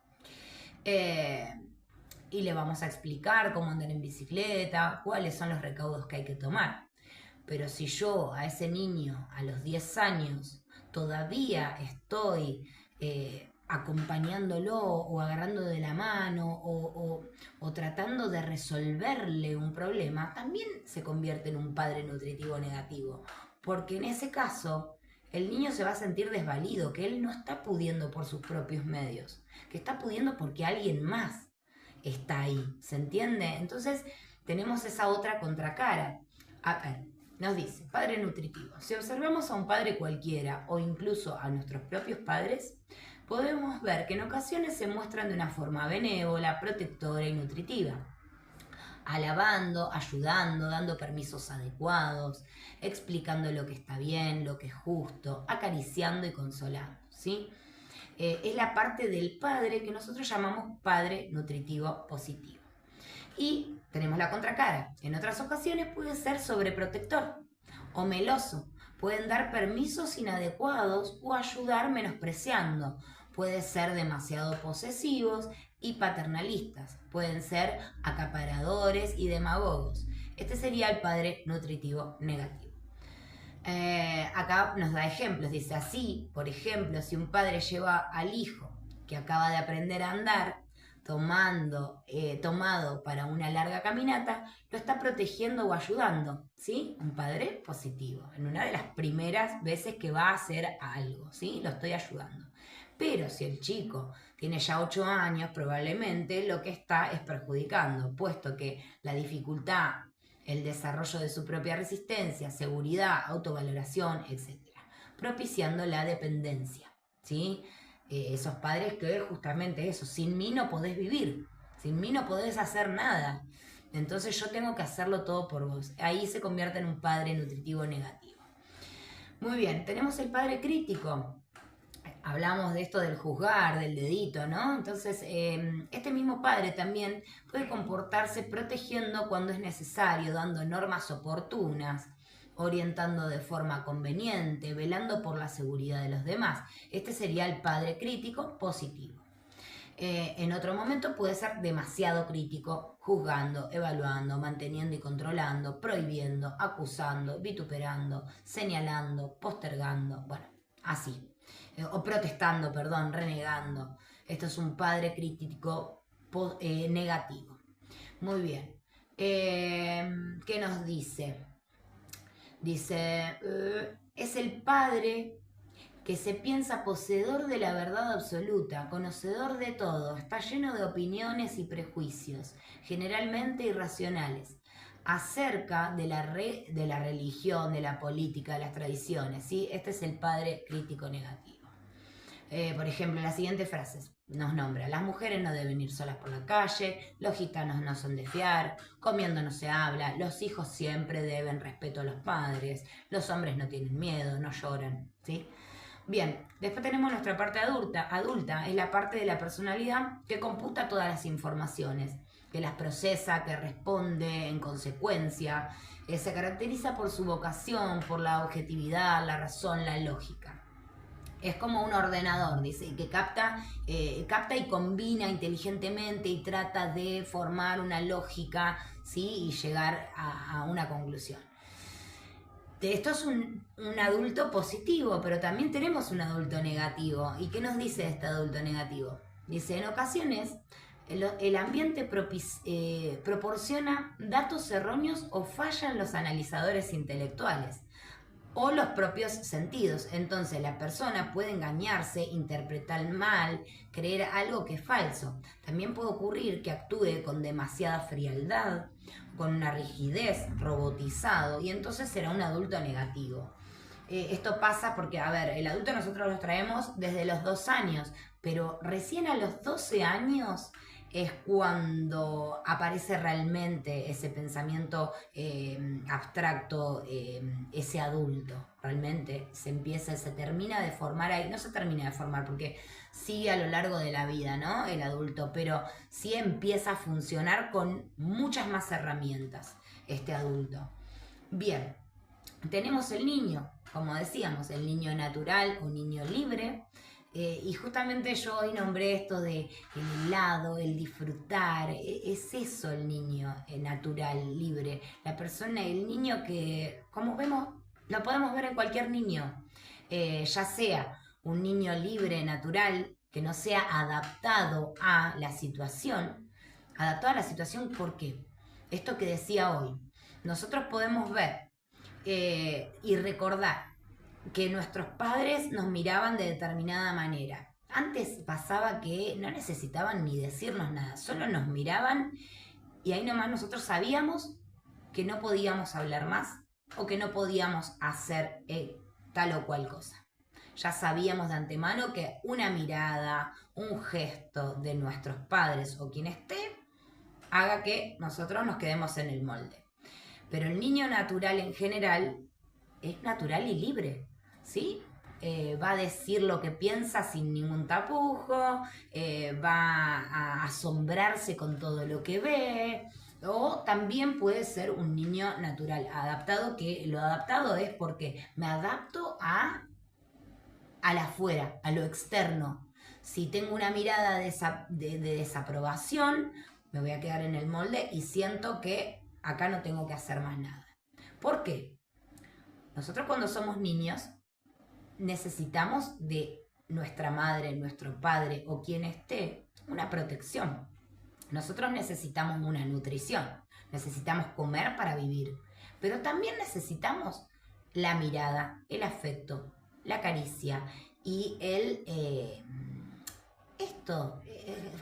Y le vamos a explicar cómo andar en bicicleta, cuáles son los recaudos que hay que tomar. Pero si yo a ese niño a los 10 años todavía estoy acompañándolo o agarrando de la mano o tratando de resolverle un problema, también se convierte en un padre nutritivo negativo. Porque en ese caso el niño se va a sentir desvalido, que él no está pudiendo por sus propios medios, que está pudiendo porque alguien más está ahí, ¿se entiende? Entonces tenemos esa otra contracara. A ver, nos dice, padre nutritivo. Si observamos a un padre cualquiera o incluso a nuestros propios padres, podemos ver que en ocasiones se muestran de una forma benévola, protectora y nutritiva, alabando, ayudando, dando permisos adecuados, explicando lo que está bien, lo que es justo, acariciando y consolando, ¿sí? Es la parte del padre que nosotros llamamos padre nutritivo positivo. Y tenemos la contracara. En otras ocasiones puede ser sobreprotector o meloso. Pueden dar permisos inadecuados o ayudar menospreciando. Pueden ser demasiado posesivos y paternalistas. Pueden ser acaparadores y demagogos. Este sería el padre nutritivo negativo. Acá nos da ejemplos. Dice así, por ejemplo, si un padre lleva al hijo que acaba de aprender a andar tomado para una larga caminata, lo está protegiendo o ayudando, ¿sí? Un padre positivo, en una de las primeras veces que va a hacer algo, ¿sí? Lo estoy ayudando. Pero si el chico tiene ya 8 años, probablemente lo que está es perjudicando, puesto que la dificultad, el desarrollo de su propia resistencia, seguridad, autovaloración, etc., propiciando la dependencia, ¿sí? Esos padres que justamente eso, sin mí no podés vivir, sin mí no podés hacer nada, entonces yo tengo que hacerlo todo por vos. Ahí se convierte en un padre nutritivo negativo. Muy bien, tenemos el padre crítico. Hablamos de esto del juzgar, del dedito, ¿no? Entonces, este mismo padre también puede comportarse protegiendo cuando es necesario, dando normas oportunas, orientando de forma conveniente, velando por la seguridad de los demás. Este sería el padre crítico positivo. En otro momento puede ser demasiado crítico, juzgando, evaluando, manteniendo y controlando, prohibiendo, acusando, vituperando, señalando, postergando, bueno, así. O protestando, perdón, renegando. Esto es un padre crítico negativo. Muy bien. ¿Qué nos dice? Dice, es el padre que se piensa poseedor de la verdad absoluta, conocedor de todo, está lleno de opiniones y prejuicios, generalmente irracionales, acerca de la religión, de la política, de las tradiciones, ¿sí? Este es el padre crítico negativo. Por ejemplo, las siguientes frases nos nombra: las mujeres no deben ir solas por la calle, los gitanos no son de fiar, comiendo no se habla, los hijos siempre deben respeto a los padres, los hombres no tienen miedo, no lloran, ¿sí? Bien, después tenemos nuestra parte adulta, es la parte de la personalidad que computa todas las informaciones, que las procesa, que responde en consecuencia, se caracteriza por su vocación, por la objetividad, la razón, la lógica. Es como un ordenador, dice, que capta y combina inteligentemente y trata de formar una lógica, ¿sí? Y llegar a una conclusión. Esto es un adulto positivo, pero también tenemos un adulto negativo. ¿Y qué nos dice este adulto negativo? Dice, en ocasiones el ambiente proporciona datos erróneos o fallan los analizadores intelectuales o los propios sentidos. Entonces la persona puede engañarse, interpretar mal, creer algo que es falso. También puede ocurrir que actúe con demasiada frialdad, con una rigidez, robotizado, y entonces será un adulto negativo. Esto pasa porque, a ver, el adulto nosotros lo traemos desde los 2 años, pero recién a los 12 años es cuando aparece realmente ese pensamiento abstracto, ese adulto. Realmente se termina de formar ahí, no se termina de formar porque sigue a lo largo de la vida, ¿no? El adulto, pero sí empieza a funcionar con muchas más herramientas este adulto. Bien, tenemos el niño, como decíamos, el niño natural o niño libre. Y justamente yo hoy nombré esto de el helado, el disfrutar, es eso el niño natural, libre, la persona, el niño que, como vemos, lo podemos ver en cualquier niño, ya sea un niño libre, natural, que no sea adaptado a la situación. ¿Por qué? Esto que decía hoy, nosotros podemos ver y recordar que nuestros padres nos miraban de determinada manera. Antes pasaba que no necesitaban ni decirnos nada, solo nos miraban y ahí nomás nosotros sabíamos que no podíamos hablar más, o que no podíamos hacer tal o cual cosa. Ya sabíamos de antemano que una mirada, un gesto de nuestros padres o quien esté, haga que nosotros nos quedemos en el molde. Pero el niño natural en general es natural y libre, ¿sí? Va a decir lo que piensa sin ningún tapujo, va a asombrarse con todo lo que ve, o también puede ser un niño natural, adaptado, que lo adaptado es porque me adapto al afuera, a lo externo. Si tengo una mirada de desaprobación, me voy a quedar en el molde y siento que acá no tengo que hacer más nada. ¿Por qué? Nosotros cuando somos niños necesitamos de nuestra madre, nuestro padre o quien esté una protección. Nosotros necesitamos una nutrición, necesitamos comer para vivir, pero también necesitamos la mirada, el afecto, la caricia y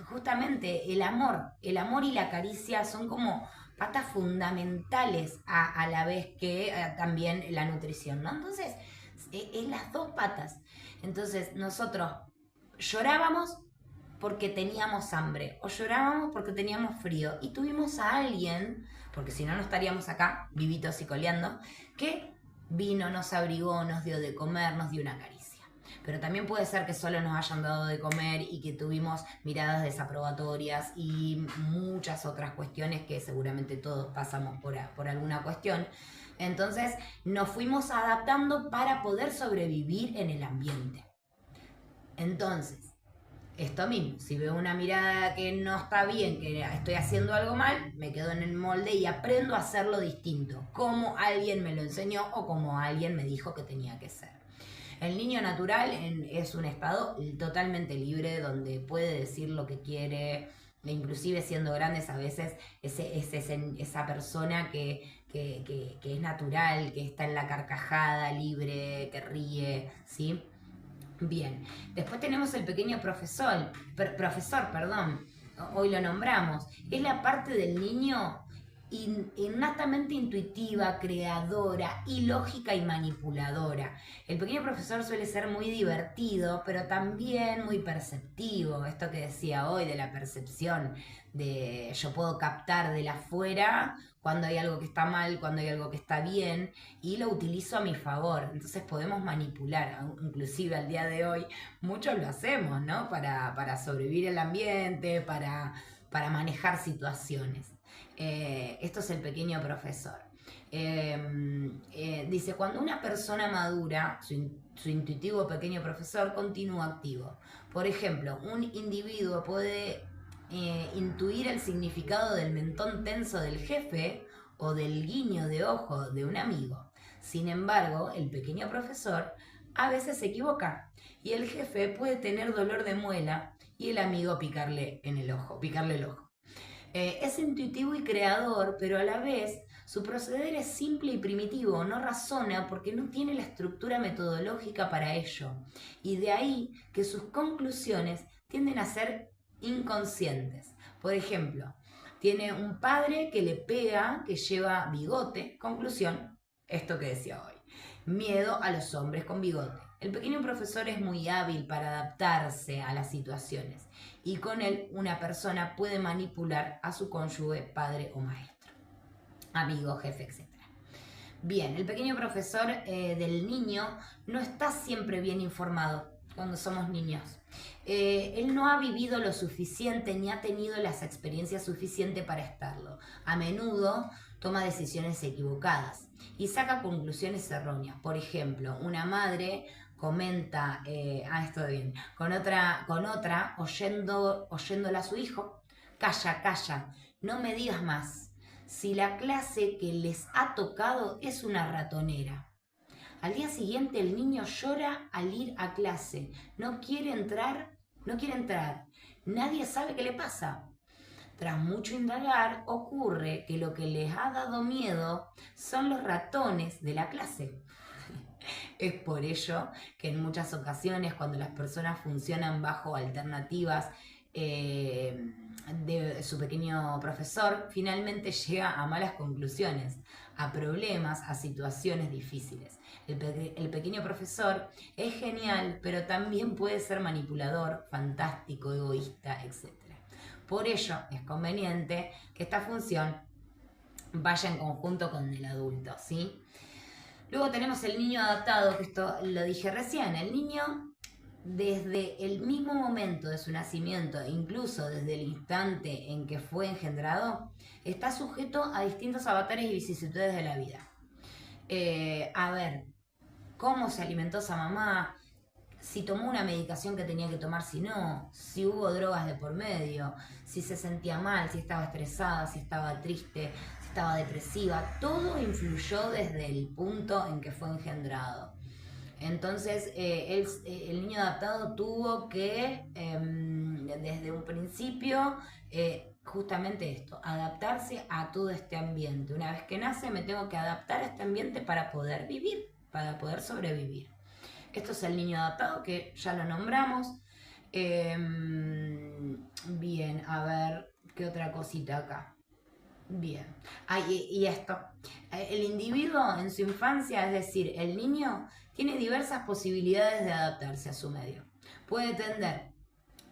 justamente el amor y la caricia son como patas fundamentales a la vez que también la nutrición, ¿no? Entonces, en las dos patas. Entonces, nosotros llorábamos porque teníamos hambre o llorábamos porque teníamos frío y tuvimos a alguien, porque si no, no estaríamos acá vivitos y coleando, que vino, nos abrigó, nos dio de comer, nos dio una caricia. Pero también puede ser que solo nos hayan dado de comer y que tuvimos miradas desaprobatorias y muchas otras cuestiones que seguramente todos pasamos por alguna cuestión. Entonces nos fuimos adaptando para poder sobrevivir en el ambiente. Entonces, esto mismo, si veo una mirada que no está bien, que estoy haciendo algo mal, me quedo en el molde y aprendo a hacerlo distinto, como alguien me lo enseñó o como alguien me dijo que tenía que ser. El niño natural es un estado totalmente libre donde puede decir lo que quiere, e inclusive siendo grandes a veces esa persona que es natural, que está en la carcajada, libre, que ríe, ¿sí? Bien, después tenemos el pequeño profesor, hoy lo nombramos, es la parte del niño innatamente intuitiva, creadora, ilógica y manipuladora. El pequeño profesor suele ser muy divertido, pero también muy perceptivo, esto que decía hoy de la percepción, de yo puedo captar de la afuera cuando hay algo que está mal, cuando hay algo que está bien, y lo utilizo a mi favor. Entonces podemos manipular, inclusive al día de hoy, muchos lo hacemos, ¿no? Para sobrevivir el ambiente, para manejar situaciones. Esto es el pequeño profesor. Dice, cuando una persona madura, su intuitivo pequeño profesor continúa activo. Por ejemplo, un individuo puede intuir el significado del mentón tenso del jefe o del guiño de ojo de un amigo. Sin embargo, el pequeño profesor a veces se equivoca y el jefe puede tener dolor de muela y el amigo picarle el ojo. Es intuitivo y creador, pero a la vez su proceder es simple y primitivo, no razona porque no tiene la estructura metodológica para ello. Y de ahí que sus conclusiones tienden a ser inconscientes. Por ejemplo, tiene un padre que le pega, que lleva bigote. Conclusión, esto que decía hoy. Miedo a los hombres con bigote. El pequeño profesor es muy hábil para adaptarse a las situaciones y con él una persona puede manipular a su cónyuge, padre o maestro, amigo, jefe, etc. Bien, el pequeño profesor del niño no está siempre bien informado cuando somos niños. Él no ha vivido lo suficiente ni ha tenido las experiencias suficientes para estarlo. A menudo toma decisiones equivocadas y saca conclusiones erróneas. Por ejemplo, una madre comenta esto de bien, con otra oyéndola a su hijo: calla, no me digas más, si la clase que les ha tocado es una ratonera. Al día siguiente el niño llora al ir a clase, no quiere entrar, nadie sabe qué le pasa. Tras mucho indagar, ocurre que lo que les ha dado miedo son los ratones de la clase. Es por ello que en muchas ocasiones, cuando las personas funcionan bajo alternativas de su pequeño profesor, finalmente llega a malas conclusiones. a problemas, a situaciones difíciles. El pequeño profesor es genial, pero también puede ser manipulador, fantástico, egoísta, etc. Por ello es conveniente que esta función vaya en conjunto con el adulto, ¿sí? Luego tenemos el niño adaptado, que esto lo dije recién. El niño, desde el mismo momento de su nacimiento, incluso desde el instante en que fue engendrado, está sujeto a distintos avatares y vicisitudes de la vida. A ver, cómo se alimentó esa mamá, si tomó una medicación que tenía que tomar, si no, si hubo drogas de por medio, si se sentía mal, si estaba estresada, si estaba triste, si estaba depresiva, todo influyó desde el punto en que fue engendrado. Entonces, el niño adaptado tuvo que, desde un principio, justamente esto, adaptarse a todo este ambiente. Una vez que nace, me tengo que adaptar a este ambiente para poder vivir, para poder sobrevivir. Esto es el niño adaptado, que ya lo nombramos. Bien, a ver, ¿qué otra cosita acá? Bien. Y esto, el individuo en su infancia, es decir, el niño, tiene diversas posibilidades de adaptarse a su medio. Puede tender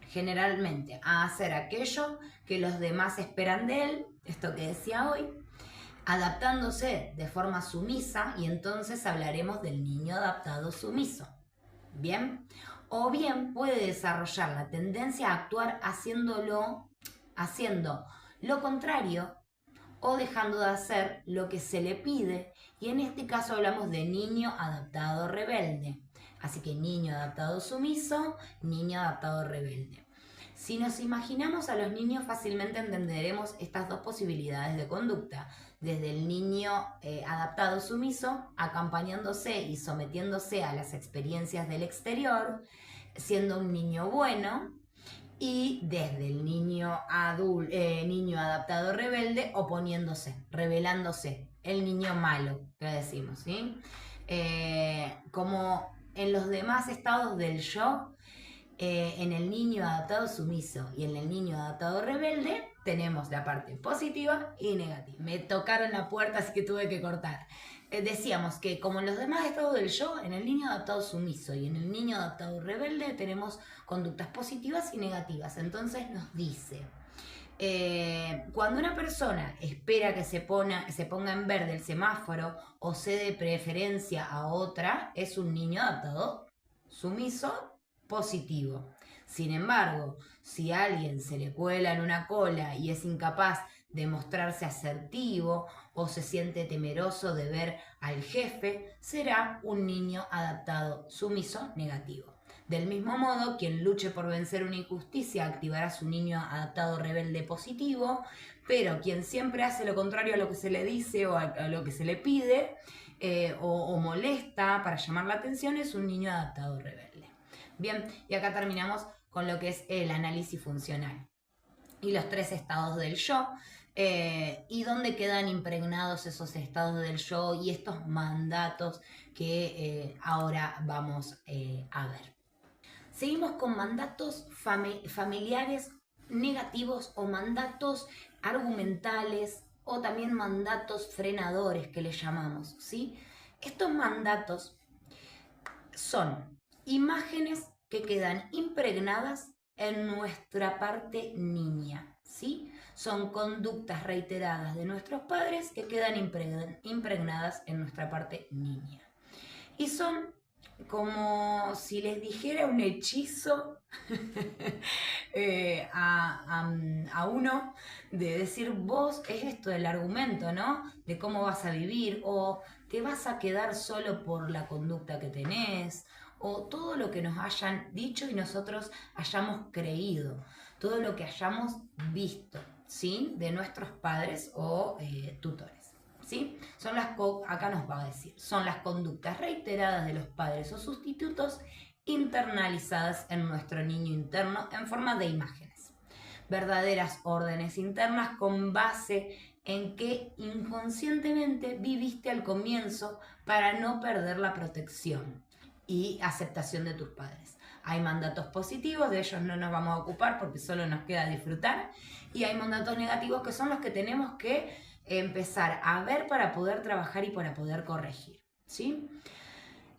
generalmente a hacer aquello que los demás esperan de él, esto que decía hoy, adaptándose de forma sumisa, y entonces hablaremos del niño adaptado sumiso. ¿Bien? O bien puede desarrollar la tendencia a actuar haciendo lo contrario o dejando de hacer lo que se le pide, y en este caso hablamos de niño adaptado rebelde. Así que niño adaptado sumiso, niño adaptado rebelde. Si nos imaginamos a los niños, fácilmente entenderemos estas dos posibilidades de conducta, desde el niño adaptado sumiso, acompañándose y sometiéndose a las experiencias del exterior, siendo un niño bueno, y desde el niño adaptado rebelde, oponiéndose, rebelándose, el niño malo, que decimos, ¿sí? Como en los demás estados del yo, en el niño adaptado sumiso y en el niño adaptado rebelde, tenemos la parte positiva y negativa. Me tocaron la puerta, así que tuve que cortar. Decíamos que como en los demás estados del yo, en el niño adaptado sumiso y en el niño adaptado rebelde tenemos conductas positivas y negativas. Entonces nos dice, cuando una persona espera que se ponga en verde el semáforo o cede preferencia a otra, es un niño adaptado sumiso positivo. Sin embargo, si a alguien se le cuela en una cola y es incapaz de mostrarse asertivo o se siente temeroso de ver al jefe, será un niño adaptado sumiso negativo. Del mismo modo, quien luche por vencer una injusticia activará su niño adaptado rebelde positivo, pero quien siempre hace lo contrario a lo que se le dice o a lo que se le pide o molesta para llamar la atención es un niño adaptado rebelde. Bien, y acá terminamos con lo que es el análisis funcional y los 3 estados del yo, y dónde quedan impregnados esos estados del yo y estos mandatos que ahora vamos a ver. Seguimos con mandatos familiares negativos o mandatos argumentales o también mandatos frenadores que les llamamos, ¿sí? Estos mandatos son imágenes que quedan impregnadas en nuestra parte niña, ¿sí? Son conductas reiteradas de nuestros padres que quedan impregnadas en nuestra parte niña. Y son como si les dijera un hechizo a uno, de decir, vos, es esto del argumento, ¿no? De cómo vas a vivir, o te vas a quedar solo por la conducta que tenés, o todo lo que nos hayan dicho y nosotros hayamos creído, todo lo que hayamos visto, ¿sí? De nuestros padres o tutores. ¿Sí? Acá nos va a decir, son las conductas reiteradas de los padres o sustitutos internalizadas en nuestro niño interno en forma de imágenes. Verdaderas órdenes internas con base en que inconscientemente viviste al comienzo para no perder la protección y aceptación de tus padres. Hay mandatos positivos, de ellos no nos vamos a ocupar porque solo nos queda disfrutar, y hay mandatos negativos que son los que tenemos que empezar a ver para poder trabajar y para poder corregir, ¿sí?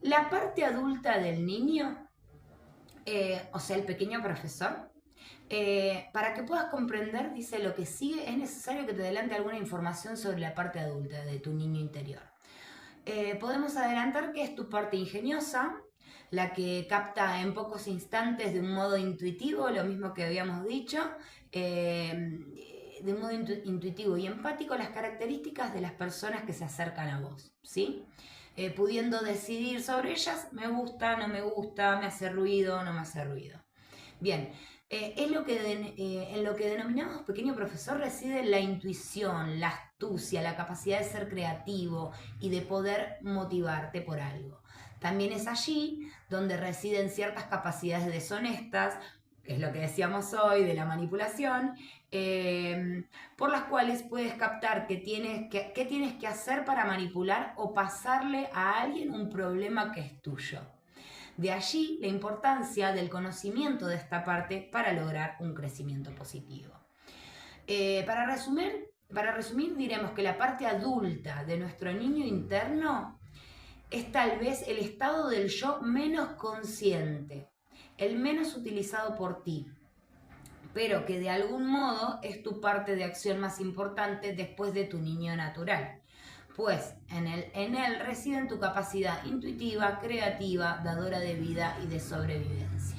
La parte adulta del niño, o sea, el pequeño profesor, para que puedas comprender, dice, lo que sigue, es necesario que te adelante alguna información sobre la parte adulta de tu niño interior. Podemos adelantar que es tu parte ingeniosa, la que capta en pocos instantes de un modo intuitivo, lo mismo que habíamos dicho, de un modo intuitivo y empático las características de las personas que se acercan a vos, ¿sí? Pudiendo decidir sobre ellas, me gusta, no me gusta, me hace ruido, no me hace ruido. Bien, en lo que denominamos pequeño profesor reside la intuición, la astucia, la capacidad de ser creativo y de poder motivarte por algo. También es allí donde residen ciertas capacidades deshonestas, que es lo que decíamos hoy de la manipulación, por las cuales puedes captar qué tienes que hacer para manipular o pasarle a alguien un problema que es tuyo. De allí la importancia del conocimiento de esta parte para lograr un crecimiento positivo. Para resumir, diremos que la parte adulta de nuestro niño interno es tal vez el estado del yo menos consciente, el menos utilizado por ti, pero que de algún modo es tu parte de acción más importante después de tu niño natural. Pues en él reside tu capacidad intuitiva, creativa, dadora de vida y de sobrevivencia.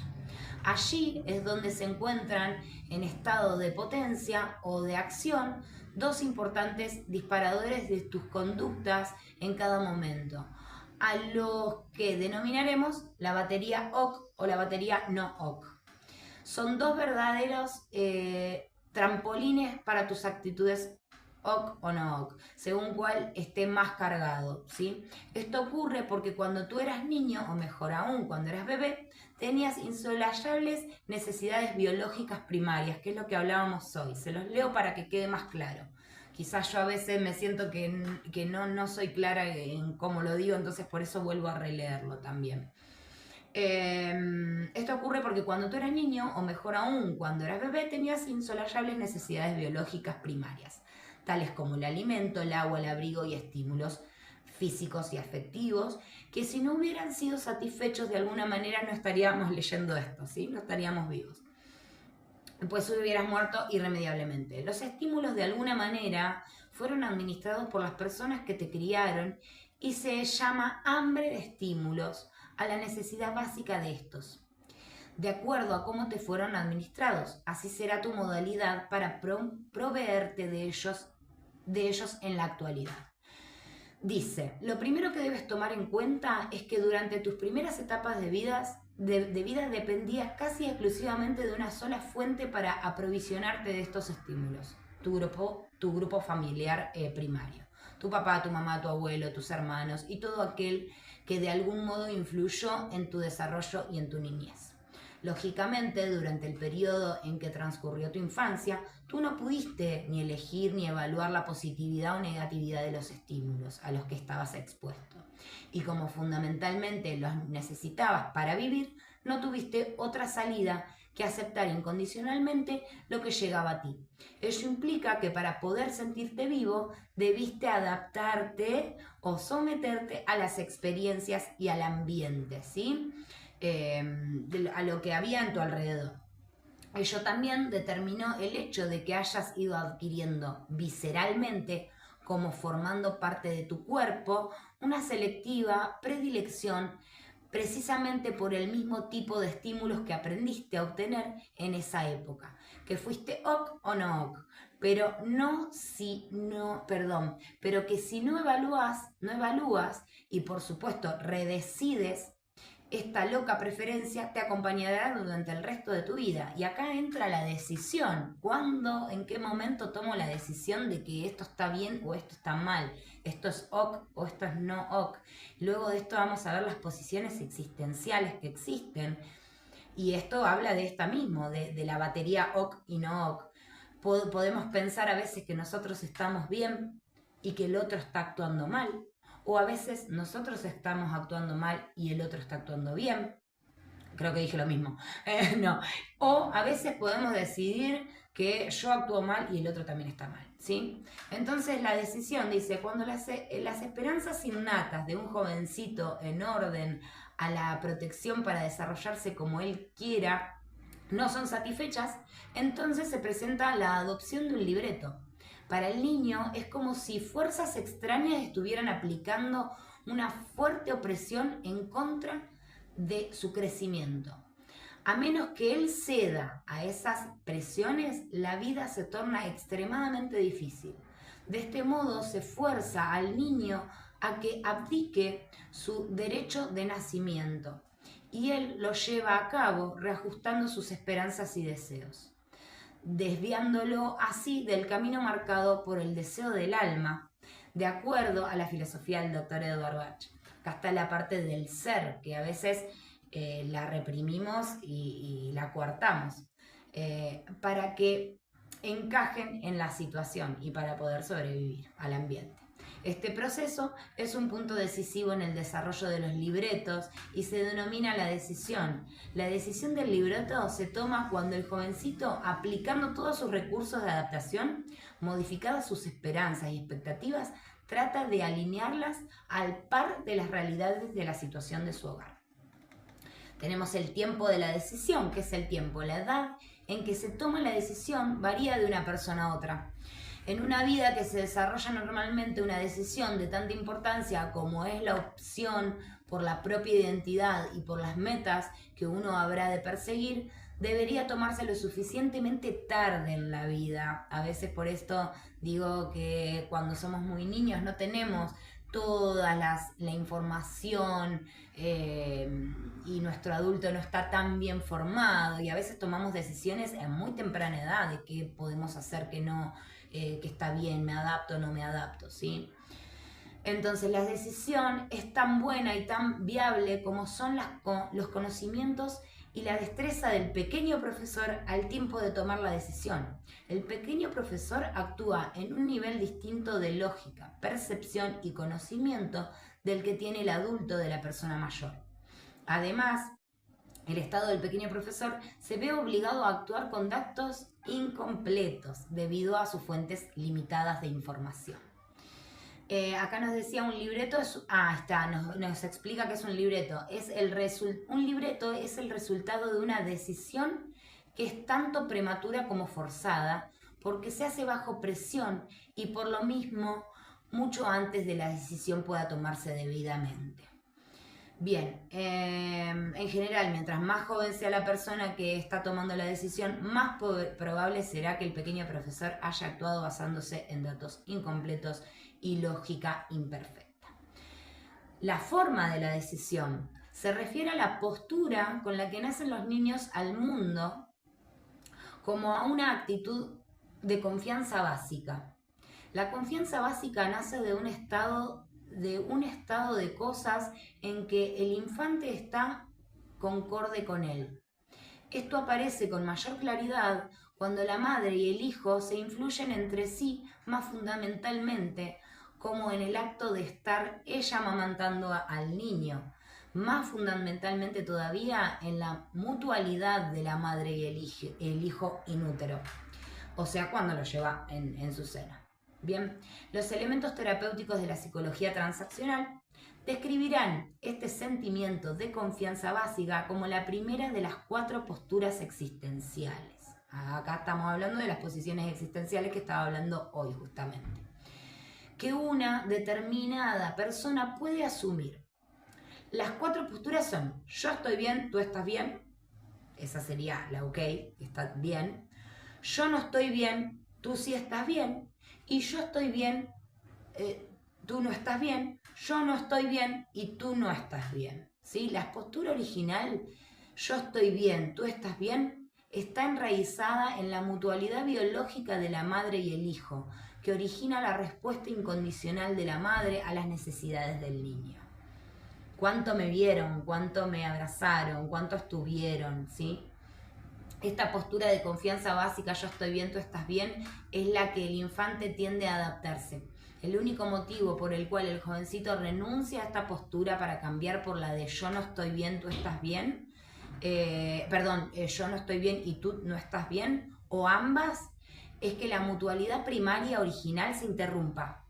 Allí es donde se encuentran en estado de potencia o de acción dos importantes disparadores de tus conductas en cada momento, a los que denominaremos la batería OC o la batería no OC. Son dos verdaderos trampolines para tus actitudes OC o no OC, según cuál esté más cargado, ¿sí? Esto ocurre porque cuando tú eras niño, o mejor aún, cuando eras bebé, tenías insoslayables necesidades biológicas primarias, que es lo que hablábamos hoy. Se los leo para que quede más claro. Quizás yo a veces me siento que no soy clara en cómo lo digo, entonces por eso vuelvo a releerlo también. Esto ocurre porque cuando tú eras niño, o mejor aún, cuando eras bebé, tenías insoslayables necesidades biológicas primarias, tales como el alimento, el agua, el abrigo y estímulos físicos y afectivos, que si no hubieran sido satisfechos de alguna manera no estaríamos leyendo esto, ¿sí? No estaríamos vivos. Pues hubieras muerto irremediablemente. Los estímulos de alguna manera fueron administrados por las personas que te criaron y se llama hambre de estímulos a la necesidad básica de estos. De acuerdo a cómo te fueron administrados, así será tu modalidad para proveerte de ellos en la actualidad. Dice, lo primero que debes tomar en cuenta es que durante tus primeras etapas de vida dependías casi exclusivamente de una sola fuente para aprovisionarte de estos estímulos, tu grupo familiar primario, tu papá, tu mamá, tu abuelo, tus hermanos y todo aquel que de algún modo influyó en tu desarrollo y en tu niñez. Lógicamente, durante el periodo en que transcurrió tu infancia, tú no pudiste ni elegir ni evaluar la positividad o negatividad de los estímulos a los que estabas expuesto. Y como fundamentalmente los necesitabas para vivir, no tuviste otra salida que aceptar incondicionalmente lo que llegaba a ti. Ello implica que para poder sentirte vivo, debiste adaptarte o someterte a las experiencias y al ambiente, ¿sí? A lo que había en tu alrededor. Ello también determinó el hecho de que hayas ido adquiriendo visceralmente, como formando parte de tu cuerpo, una selectiva predilección precisamente por el mismo tipo de estímulos que aprendiste a obtener en esa época, que fuiste OC o no OC, pero que si no evalúas y por supuesto redecides, esta loca preferencia te acompañará durante el resto de tu vida. Y acá entra la decisión. ¿Cuándo, en qué momento tomo la decisión de que esto está bien o esto está mal? Esto es OK o esto es no OK. Luego de esto vamos a ver las posiciones existenciales que existen. Y esto habla de esta mismo, de la batería OK y no OK. Podemos pensar a veces que nosotros estamos bien y que el otro está actuando mal. O a veces nosotros estamos actuando mal y el otro está actuando bien. Creo que dije lo mismo. No. O a veces podemos decidir que yo actúo mal y el otro también está mal, ¿sí? Entonces la decisión dice, cuando las esperanzas innatas de un jovencito en orden a la protección para desarrollarse como él quiera no son satisfechas, entonces se presenta la adopción de un libreto. Para el niño es como si fuerzas extrañas estuvieran aplicando una fuerte opresión en contra de su crecimiento. A menos que él ceda a esas presiones, la vida se torna extremadamente difícil. De este modo se fuerza al niño a que abdique su derecho de nacimiento y él lo lleva a cabo reajustando sus esperanzas y deseos, desviándolo así del camino marcado por el deseo del alma, de acuerdo a la filosofía del doctor Edward Bach. Acá está la parte del ser, que a veces la reprimimos y la coartamos, para que encajen en la situación y para poder sobrevivir al ambiente. Este proceso es un punto decisivo en el desarrollo de los libretos y se denomina la decisión. La decisión del libreto se toma cuando el jovencito, aplicando todos sus recursos de adaptación, modificadas sus esperanzas y expectativas, trata de alinearlas al par de las realidades de la situación de su hogar. Tenemos el tiempo de la decisión, que es el tiempo, la edad en que se toma la decisión varía de una persona a otra. En una vida que se desarrolla normalmente una decisión de tanta importancia como es la opción por la propia identidad y por las metas que uno habrá de perseguir, debería tomarse lo suficientemente tarde en la vida. A veces por esto digo que cuando somos muy niños no tenemos toda la información y nuestro adulto no está tan bien formado y a veces tomamos decisiones a muy temprana edad de qué podemos hacer, qué no, que está bien, me adapto o no me adapto, ¿sí? Entonces la decisión es tan buena y tan viable como son los conocimientos y la destreza del pequeño profesor al tiempo de tomar la decisión. El pequeño profesor actúa en un nivel distinto de lógica, percepción y conocimiento del que tiene el adulto de la persona mayor. Además, el estado del pequeño profesor se ve obligado a actuar con datos incompletos debido a sus fuentes limitadas de información. Acá nos decía un libreto, nos explica que es un libreto. Un libreto es el resultado de una decisión que es tanto prematura como forzada, porque se hace bajo presión y por lo mismo mucho antes de la decisión pueda tomarse debidamente. Bien, en general, mientras más joven sea la persona que está tomando la decisión, más probable será que el pequeño profesor haya actuado basándose en datos incompletos y lógica imperfecta. La forma de la decisión se refiere a la postura con la que nacen los niños al mundo como a una actitud de confianza básica. La confianza básica nace de un estado de cosas en que el infante está concorde con él. Esto aparece con mayor claridad cuando la madre y el hijo se influyen entre sí más fundamentalmente, como en el acto de estar ella amamantando al niño, más fundamentalmente todavía en la mutualidad de la madre y el hijo inútero, o sea, cuando lo lleva en su seno. Bien, los elementos terapéuticos de la psicología transaccional describirán este sentimiento de confianza básica como la primera de las 4 posturas existenciales. Acá estamos hablando de las posiciones existenciales que estaba hablando hoy justamente. Que una determinada persona puede asumir. Las 4 posturas son: yo estoy bien, tú estás bien. Esa sería la ok, está bien. Yo no estoy bien, tú sí estás bien. Y yo estoy bien, tú no estás bien, yo no estoy bien y tú no estás bien. ¿Sí? La postura original, yo estoy bien, tú estás bien, está enraizada en la mutualidad biológica de la madre y el hijo, que origina la respuesta incondicional de la madre a las necesidades del niño. Cuánto me vieron, cuánto me abrazaron, cuánto estuvieron, ¿sí? Esta postura de confianza básica, yo estoy bien, tú estás bien, es la que el infante tiende a adaptarse. El único motivo por el cual el jovencito renuncia a esta postura para cambiar por la de yo no estoy bien, tú estás bien, yo no estoy bien y tú no estás bien, o ambas, es que la mutualidad primaria original se interrumpa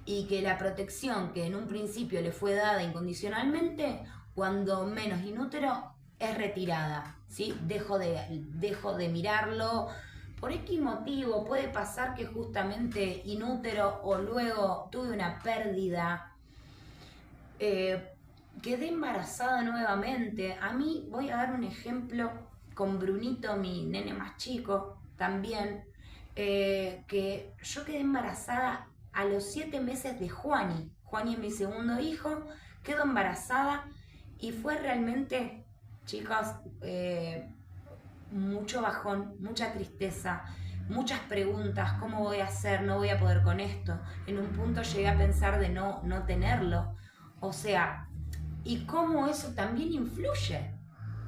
y que la protección que en un principio le fue dada incondicionalmente, cuando menos inútero, es retirada, ¿sí? Dejo de mirarlo. Por X motivo puede pasar que justamente inútero o luego tuve una pérdida, quedé embarazada nuevamente. A mí, voy a dar un ejemplo con Brunito, mi nene más chico, también, que yo quedé embarazada a los 7 meses de Juani. Juani es mi segundo hijo, quedo embarazada y fue realmente, chicas, mucho bajón, mucha tristeza, muchas preguntas, ¿cómo voy a hacer? No voy a poder con esto. En un punto llegué a pensar de no tenerlo. O sea, y cómo eso también influye.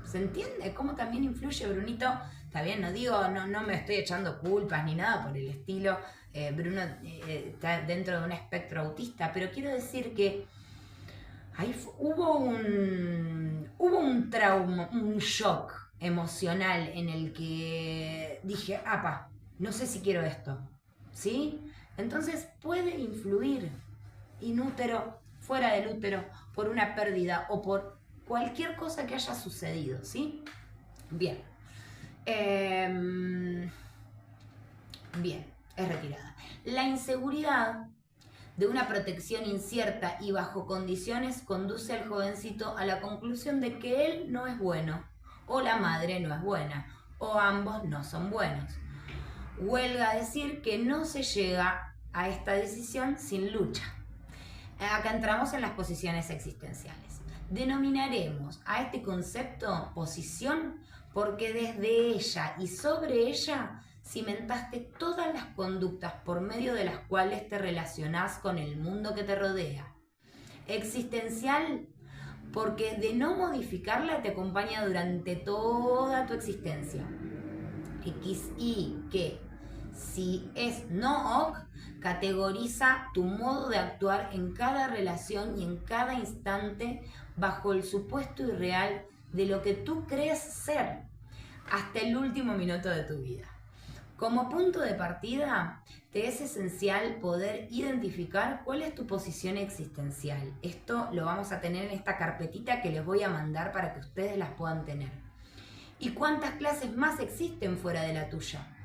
¿Se entiende? ¿Cómo también influye, Brunito? Está bien, no digo, no me estoy echando culpas ni nada por el estilo. Bruno está dentro de un espectro autista, pero quiero decir que ahí hubo un trauma, un shock emocional en el que dije, apa, no sé si quiero esto, ¿sí? Entonces puede influir inútero, fuera del útero, por una pérdida o por cualquier cosa que haya sucedido, ¿sí? Bien. Bien, es retirada. La inseguridad de una protección incierta y bajo condiciones conduce al jovencito a la conclusión de que él no es bueno, o la madre no es buena, o ambos no son buenos. Huelga decir que no se llega a esta decisión sin lucha. Acá entramos en las posiciones existenciales. Denominaremos a este concepto posición porque desde ella y sobre ella cimentaste todas las conductas por medio de las cuales te relacionás con el mundo que te rodea. Existencial porque de no modificarla te acompaña durante toda tu existencia. Y que si es no ok, categoriza tu modo de actuar en cada relación y en cada instante bajo el supuesto irreal de lo que tú crees ser hasta el último minuto de tu vida. Como punto de partida, te es esencial poder identificar cuál es tu posición existencial. Esto lo vamos a tener en esta carpetita que les voy a mandar para que ustedes las puedan tener. ¿Y cuántas clases más existen fuera de la tuya?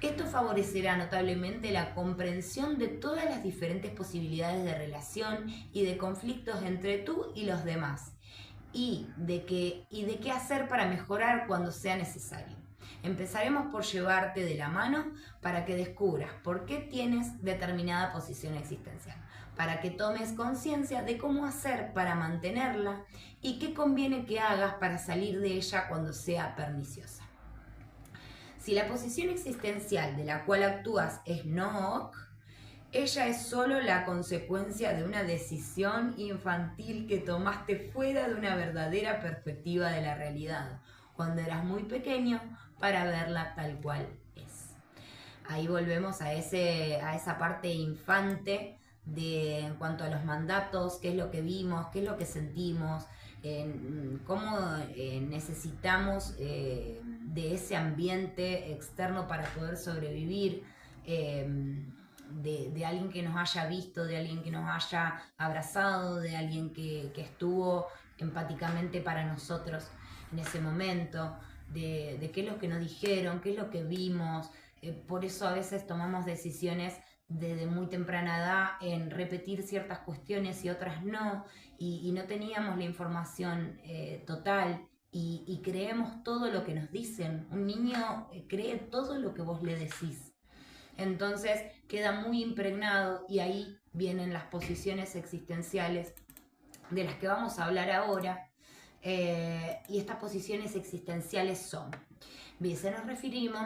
Esto favorecerá notablemente la comprensión de todas las diferentes posibilidades de relación y de conflictos entre tú y los demás, y de qué hacer para mejorar cuando sea necesario. Empezaremos por llevarte de la mano para que descubras por qué tienes determinada posición existencial, para que tomes conciencia de cómo hacer para mantenerla y qué conviene que hagas para salir de ella cuando sea perniciosa. Si la posición existencial de la cual actúas es no ok, ella es solo la consecuencia de una decisión infantil que tomaste fuera de una verdadera perspectiva de la realidad, cuando eras muy pequeño, para verla tal cual es. Ahí volvemos a esa parte infante en cuanto a los mandatos, qué es lo que vimos, qué es lo que sentimos, cómo necesitamos de ese ambiente externo para poder sobrevivir, de alguien que nos haya visto, de alguien que nos haya abrazado, de alguien que estuvo empáticamente para nosotros en ese momento, de qué es lo que nos dijeron, qué es lo que vimos. Por eso a veces tomamos decisiones desde muy temprana edad en repetir ciertas cuestiones y otras no, y no teníamos la información total, y creemos todo lo que nos dicen. Un niño cree todo lo que vos le decís. Entonces queda muy impregnado, y ahí vienen las posiciones existenciales de las que vamos a hablar ahora. Y estas posiciones existenciales son, bien,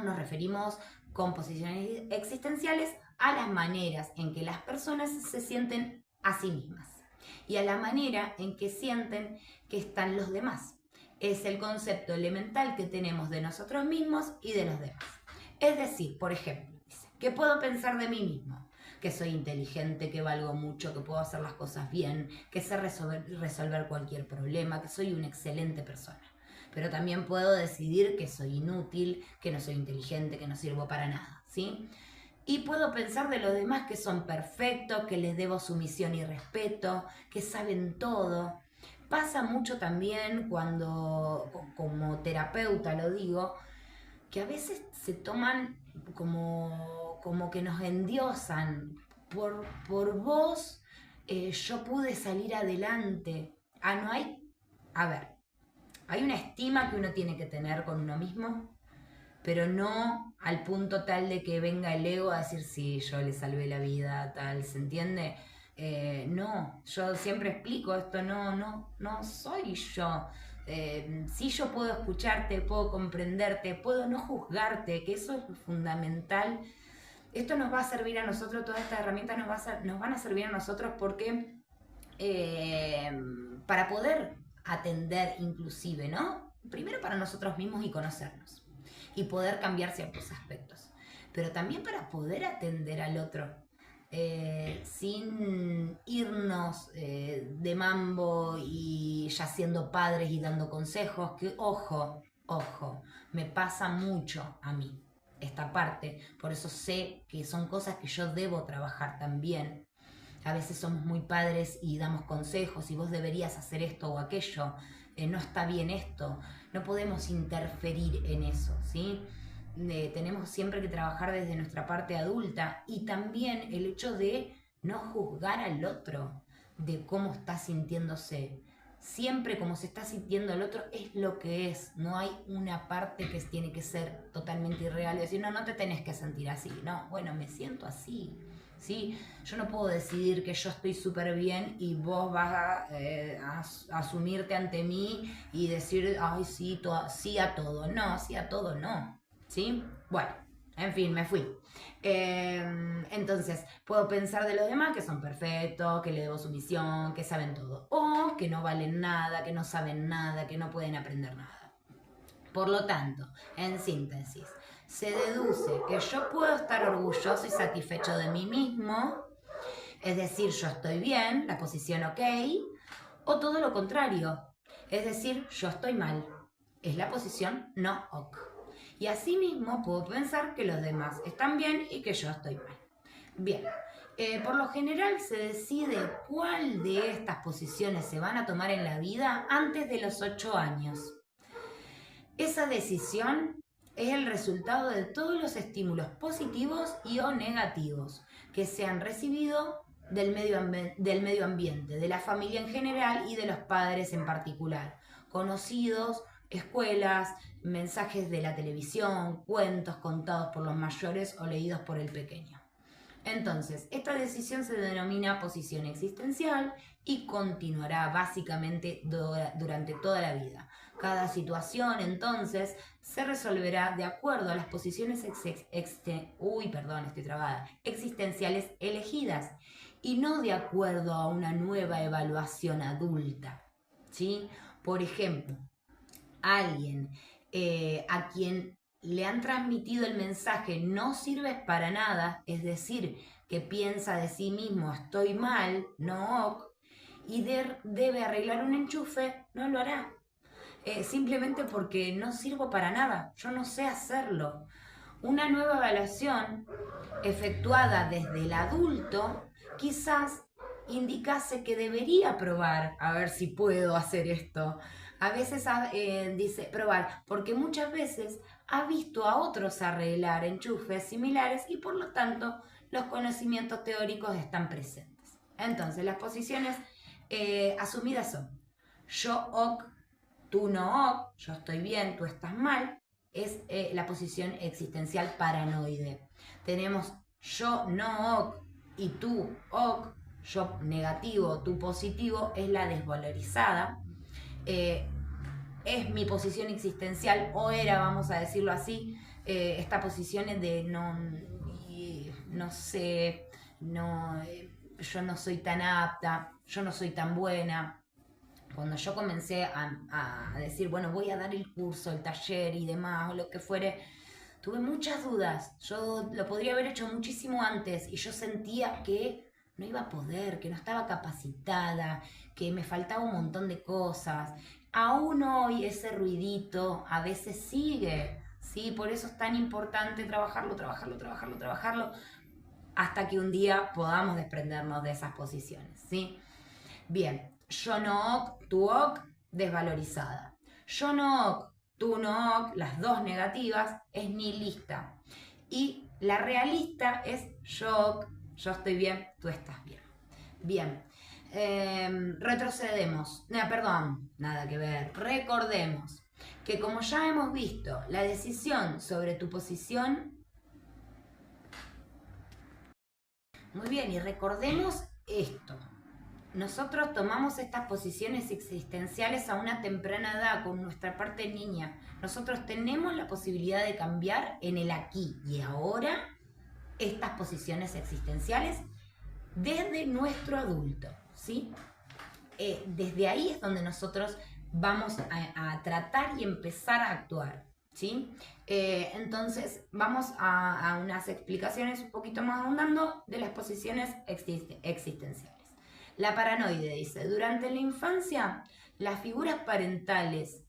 nos referimos con posiciones existenciales a las maneras en que las personas se sienten a sí mismas y a la manera en que sienten que están los demás. Es el concepto elemental que tenemos de nosotros mismos y de los demás. Es decir, por ejemplo, ¿qué puedo pensar de mí mismo? Que soy inteligente, que valgo mucho, que puedo hacer las cosas bien, que sé resolver cualquier problema, que soy una excelente persona. pero también puedo decidir que soy inútil, que no soy inteligente, que no sirvo para nada, ¿sí? Y puedo pensar de los demás que son perfectos, que les debo sumisión y respeto, que saben todo. Pasa mucho también cuando, como terapeuta lo digo, que a veces se toman como que nos endiosan. Por vos yo pude salir adelante. No hay... A ver, hay una estima que uno tiene que tener con uno mismo, pero no al punto tal de que venga el ego a decir, sí, yo le salvé la vida, tal, ¿se entiende? No, yo siempre explico esto, no soy yo. Sí, yo puedo escucharte, puedo comprenderte, puedo no juzgarte, que eso es fundamental. Esto nos va a servir a nosotros, todas estas herramientas nos van a servir a nosotros porque para poder atender inclusive, ¿no? Primero para nosotros mismos y conocernos y poder cambiar ciertos aspectos, pero también para poder atender al otro sin irnos de mambo y ya siendo padres y dando consejos, que ojo, me pasa mucho a mí esta parte, por eso sé que son cosas que yo debo trabajar también. A veces somos muy padres y damos consejos y vos deberías hacer esto o aquello, no está bien esto, no podemos interferir en eso, ¿sí? Tenemos siempre que trabajar desde nuestra parte adulta y también el hecho de no juzgar al otro de cómo está sintiéndose. Siempre como se está sintiendo el otro es lo que es, no hay una parte que tiene que ser totalmente irreal y decir, no te tenés que sentir así, no, bueno, me siento así. ¿Sí? Yo no puedo decidir que yo estoy súper bien y vos vas a asumirte ante mí y decir, ay, sí, sí a todo. No, sí a todo no. ¿Sí? Bueno, en fin, me fui. Entonces, puedo pensar de los demás que son perfectos, que le debo sumisión, que saben todo. O que no valen nada, que no saben nada, que no pueden aprender nada. Por lo tanto, en síntesis, se deduce que yo puedo estar orgulloso y satisfecho de mí mismo, es decir, yo estoy bien, la posición ok, o todo lo contrario, es decir, yo estoy mal, es la posición no ok. Y asimismo puedo pensar que los demás están bien y que yo estoy mal. Bien, por lo general se decide cuál de estas posiciones se van a tomar en la vida antes de los 8 años. Esa decisión es el resultado de todos los estímulos positivos y o negativos que se han recibido del medio ambiente, de la familia en general y de los padres en particular, conocidos, escuelas, mensajes de la televisión, cuentos contados por los mayores o leídos por el pequeño. Entonces, esta decisión se denomina posición existencial y continuará básicamente durante toda la vida. Cada situación, entonces, se resolverá de acuerdo a las posiciones existenciales elegidas y no de acuerdo a una nueva evaluación adulta, ¿sí? Por ejemplo, alguien a quien le han transmitido el mensaje no sirves para nada, es decir, que piensa de sí mismo estoy mal, no ok, y debe arreglar un enchufe, no lo hará. Simplemente porque no sirvo para nada, yo no sé hacerlo. Una nueva evaluación efectuada desde el adulto quizás indicase que debería probar a ver si puedo hacer esto. A veces dice probar, porque muchas veces ha visto a otros arreglar enchufes similares y por lo tanto los conocimientos teóricos están presentes. Entonces las posiciones asumidas son yo ok, tú no ok, yo estoy bien, tú estás mal, es la posición existencial paranoide. Tenemos yo no ok y tú ok, yo negativo, tú positivo, es la desvalorizada. Es mi posición existencial, o era, vamos a decirlo así, esta posición de no sé, yo no soy tan apta, yo no soy tan buena. Cuando yo comencé a decir, bueno, voy a dar el curso, el taller y demás, o lo que fuere, tuve muchas dudas. Yo lo podría haber hecho muchísimo antes y yo sentía que no iba a poder, que no estaba capacitada, que me faltaba un montón de cosas, aún hoy ese ruidito a veces sigue, ¿sí? Por eso es tan importante trabajarlo, hasta que un día podamos desprendernos de esas posiciones, ¿sí? Bien, yo no ok, tu ok, desvalorizada. Yo no ok, tú no ok, las dos negativas, es nihilista. Y la realista es yo ok, yo estoy bien, tú estás bien. Bien, retrocedemos. Perdón, nada que ver. Recordemos que como ya hemos visto, la decisión sobre tu posición. Muy bien, y recordemos esto. Nosotros tomamos estas posiciones existenciales a una temprana edad con nuestra parte niña. Nosotros tenemos la posibilidad de cambiar en el aquí y ahora estas posiciones existenciales desde nuestro adulto, ¿sí? Desde ahí es donde nosotros vamos a tratar y empezar a actuar, ¿sí? Entonces vamos a unas explicaciones un poquito más ahondando de las posiciones existenciales. La paranoide dice, durante la infancia, las figuras parentales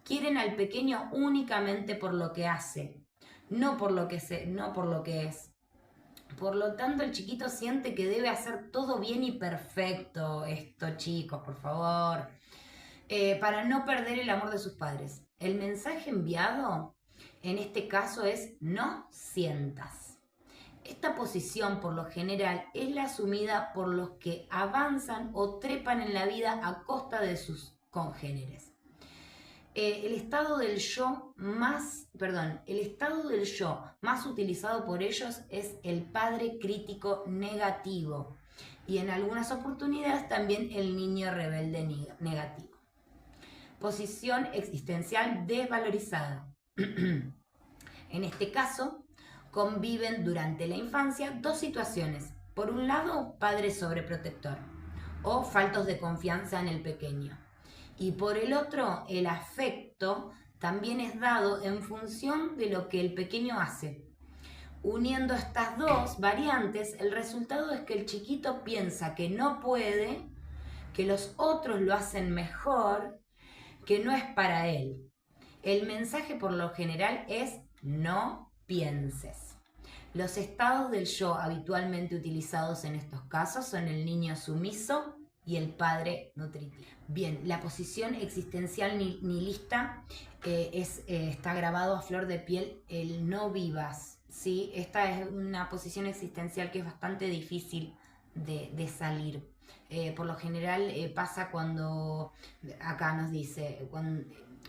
quieren al pequeño únicamente por lo que hace, no por lo que es. Por lo tanto, el chiquito siente que debe hacer todo bien y perfecto. Esto, chicos, por favor. Para no perder el amor de sus padres. El mensaje enviado, en este caso, es no sientas. Esta posición, por lo general, es la asumida por los que avanzan o trepan en la vida a costa de sus congéneres. El estado del yo más utilizado por ellos es el padre crítico negativo y en algunas oportunidades también el niño rebelde negativo. Posición existencial desvalorizada. En este caso, conviven durante la infancia dos situaciones. Por un lado, padre sobreprotector o faltos de confianza en el pequeño. Y por el otro, el afecto también es dado en función de lo que el pequeño hace. Uniendo estas dos variantes, el resultado es que el chiquito piensa que no puede, que los otros lo hacen mejor, que no es para él. El mensaje por lo general es no pienses. Los estados del yo habitualmente utilizados en estos casos son el niño sumiso y el padre nutritivo. Bien, la posición existencial nihilista está grabado a flor de piel el no vivas, ¿sí? Esta es una posición existencial que es bastante difícil de salir. Por lo general pasa cuando, acá nos dice,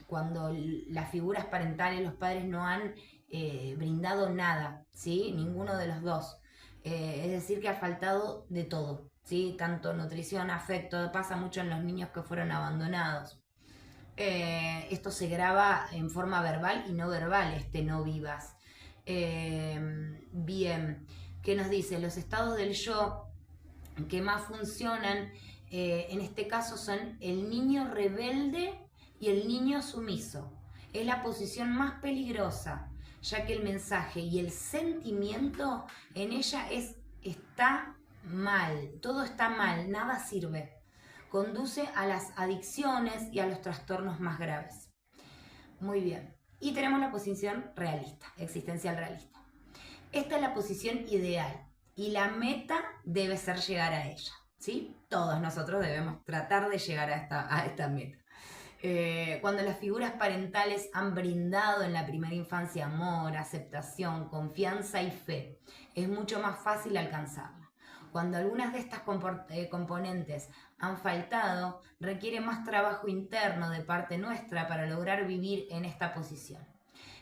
cuando las figuras parentales, los padres no han brindado nada, ¿sí? Ninguno de los dos. Es decir, que ha faltado de todo, ¿sí? Tanto nutrición, afecto, pasa mucho en los niños que fueron abandonados. Esto se graba en forma verbal y no verbal, este no vivas. Bien, ¿qué nos dice? Los estados del yo que más funcionan en este caso son el niño rebelde y el niño sumiso. Es la posición más peligrosa, ya que el mensaje y el sentimiento en ella está mal, todo está mal, nada sirve. Conduce a las adicciones y a los trastornos más graves. Muy bien. Y tenemos la posición realista, existencial realista. Esta es la posición ideal y la meta debe ser llegar a ella, ¿sí? Todos nosotros debemos tratar de llegar a esta meta. Cuando las figuras parentales han brindado en la primera infancia amor, aceptación, confianza y fe, es mucho más fácil alcanzarla. Cuando algunas de estas componentes han faltado, requiere más trabajo interno de parte nuestra para lograr vivir en esta posición.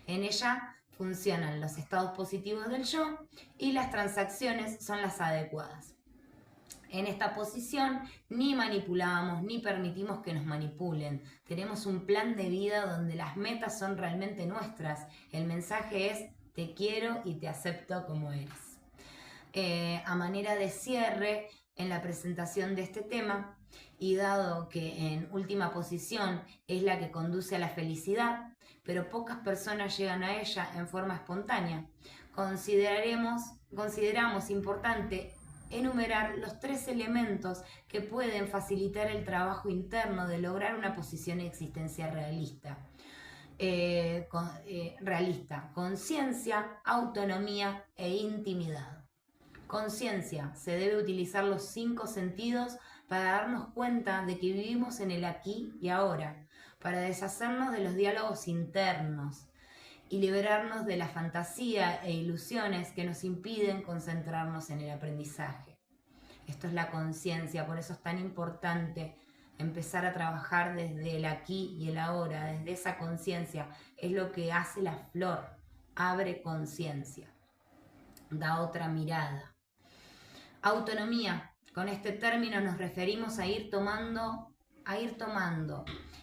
En ella funcionan los estados positivos del yo y las transacciones son las adecuadas. En esta posición ni manipulamos ni permitimos que nos manipulen. Tenemos un plan de vida donde las metas son realmente nuestras. El mensaje es te quiero y te acepto como eres. A manera de cierre en la presentación de este tema, y dado que en última posición es la que conduce a la felicidad, pero pocas personas llegan a ella en forma espontánea, consideramos importante enumerar los 3 elementos que pueden facilitar el trabajo interno de lograr una posición de existencia realista. Realista: conciencia, autonomía e intimidad. Conciencia: se debe utilizar los 5 sentidos para darnos cuenta de que vivimos en el aquí y ahora, para deshacernos de los diálogos internos y liberarnos de la fantasía e ilusiones que nos impiden concentrarnos en el aprendizaje. Esto es la conciencia, por eso es tan importante empezar a trabajar desde el aquí y el ahora, desde esa conciencia. Es lo que hace la flor, abre conciencia, da otra mirada. Autonomía: con este término nos referimos a ir tomando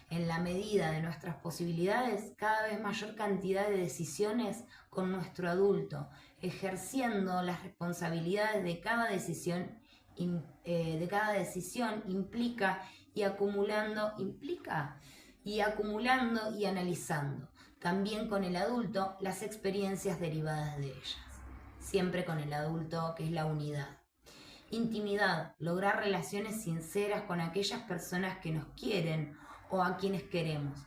en la medida de nuestras posibilidades cada vez mayor cantidad de decisiones con nuestro adulto, ejerciendo las responsabilidades de cada decisión implica y acumulando y analizando también con el adulto las experiencias derivadas de ellas, siempre con el adulto, que es la unidad. Intimidad: lograr relaciones sinceras con aquellas personas que nos quieren o a quienes queremos,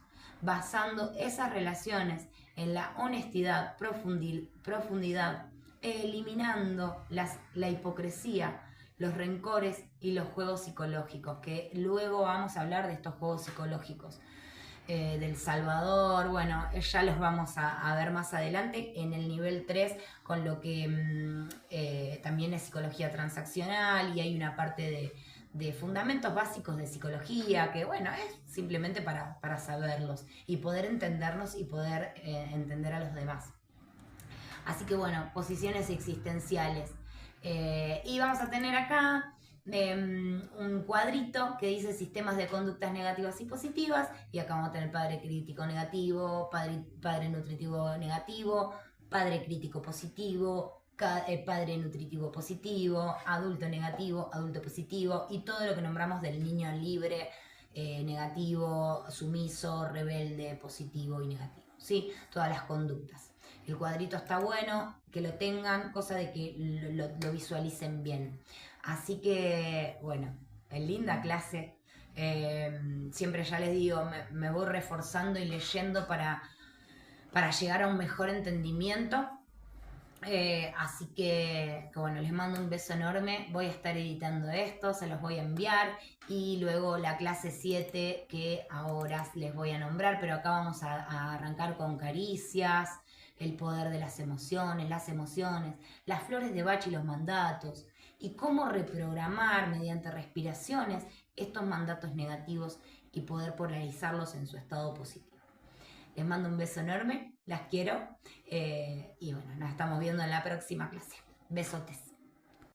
basando esas relaciones en la honestidad, profundidad, eliminando la hipocresía, los rencores y los juegos psicológicos, que luego vamos a hablar de estos juegos psicológicos. Del Salvador, bueno, ya los vamos a ver más adelante en el nivel 3 con lo que también es psicología transaccional, y hay una parte de fundamentos básicos de psicología que, bueno, es simplemente para saberlos y poder entendernos y poder entender a los demás. Así que bueno, posiciones existenciales. Y vamos a tener acá un cuadrito que dice sistemas de conductas negativas y positivas, y acá vamos a tener padre crítico negativo, padre nutritivo negativo, padre crítico positivo, padre nutritivo positivo, adulto negativo, adulto positivo, y todo lo que nombramos del niño libre, negativo, sumiso, rebelde, positivo y negativo, ¿sí? Todas las conductas. El cuadrito está bueno, que lo tengan, cosa de que lo visualicen bien. Así que, bueno, en linda clase. Siempre ya les digo, me voy reforzando y leyendo para llegar a un mejor entendimiento. Así que, bueno, les mando un beso enorme. Voy a estar editando esto, se los voy a enviar. Y luego la clase 7, que ahora les voy a nombrar, pero acá vamos a arrancar con caricias, el poder de las emociones, las flores de Bach y los mandatos, y cómo reprogramar mediante respiraciones estos mandatos negativos y poder polarizarlos en su estado positivo. Les mando un beso enorme, las quiero, y bueno, nos estamos viendo en la próxima clase. Besotes.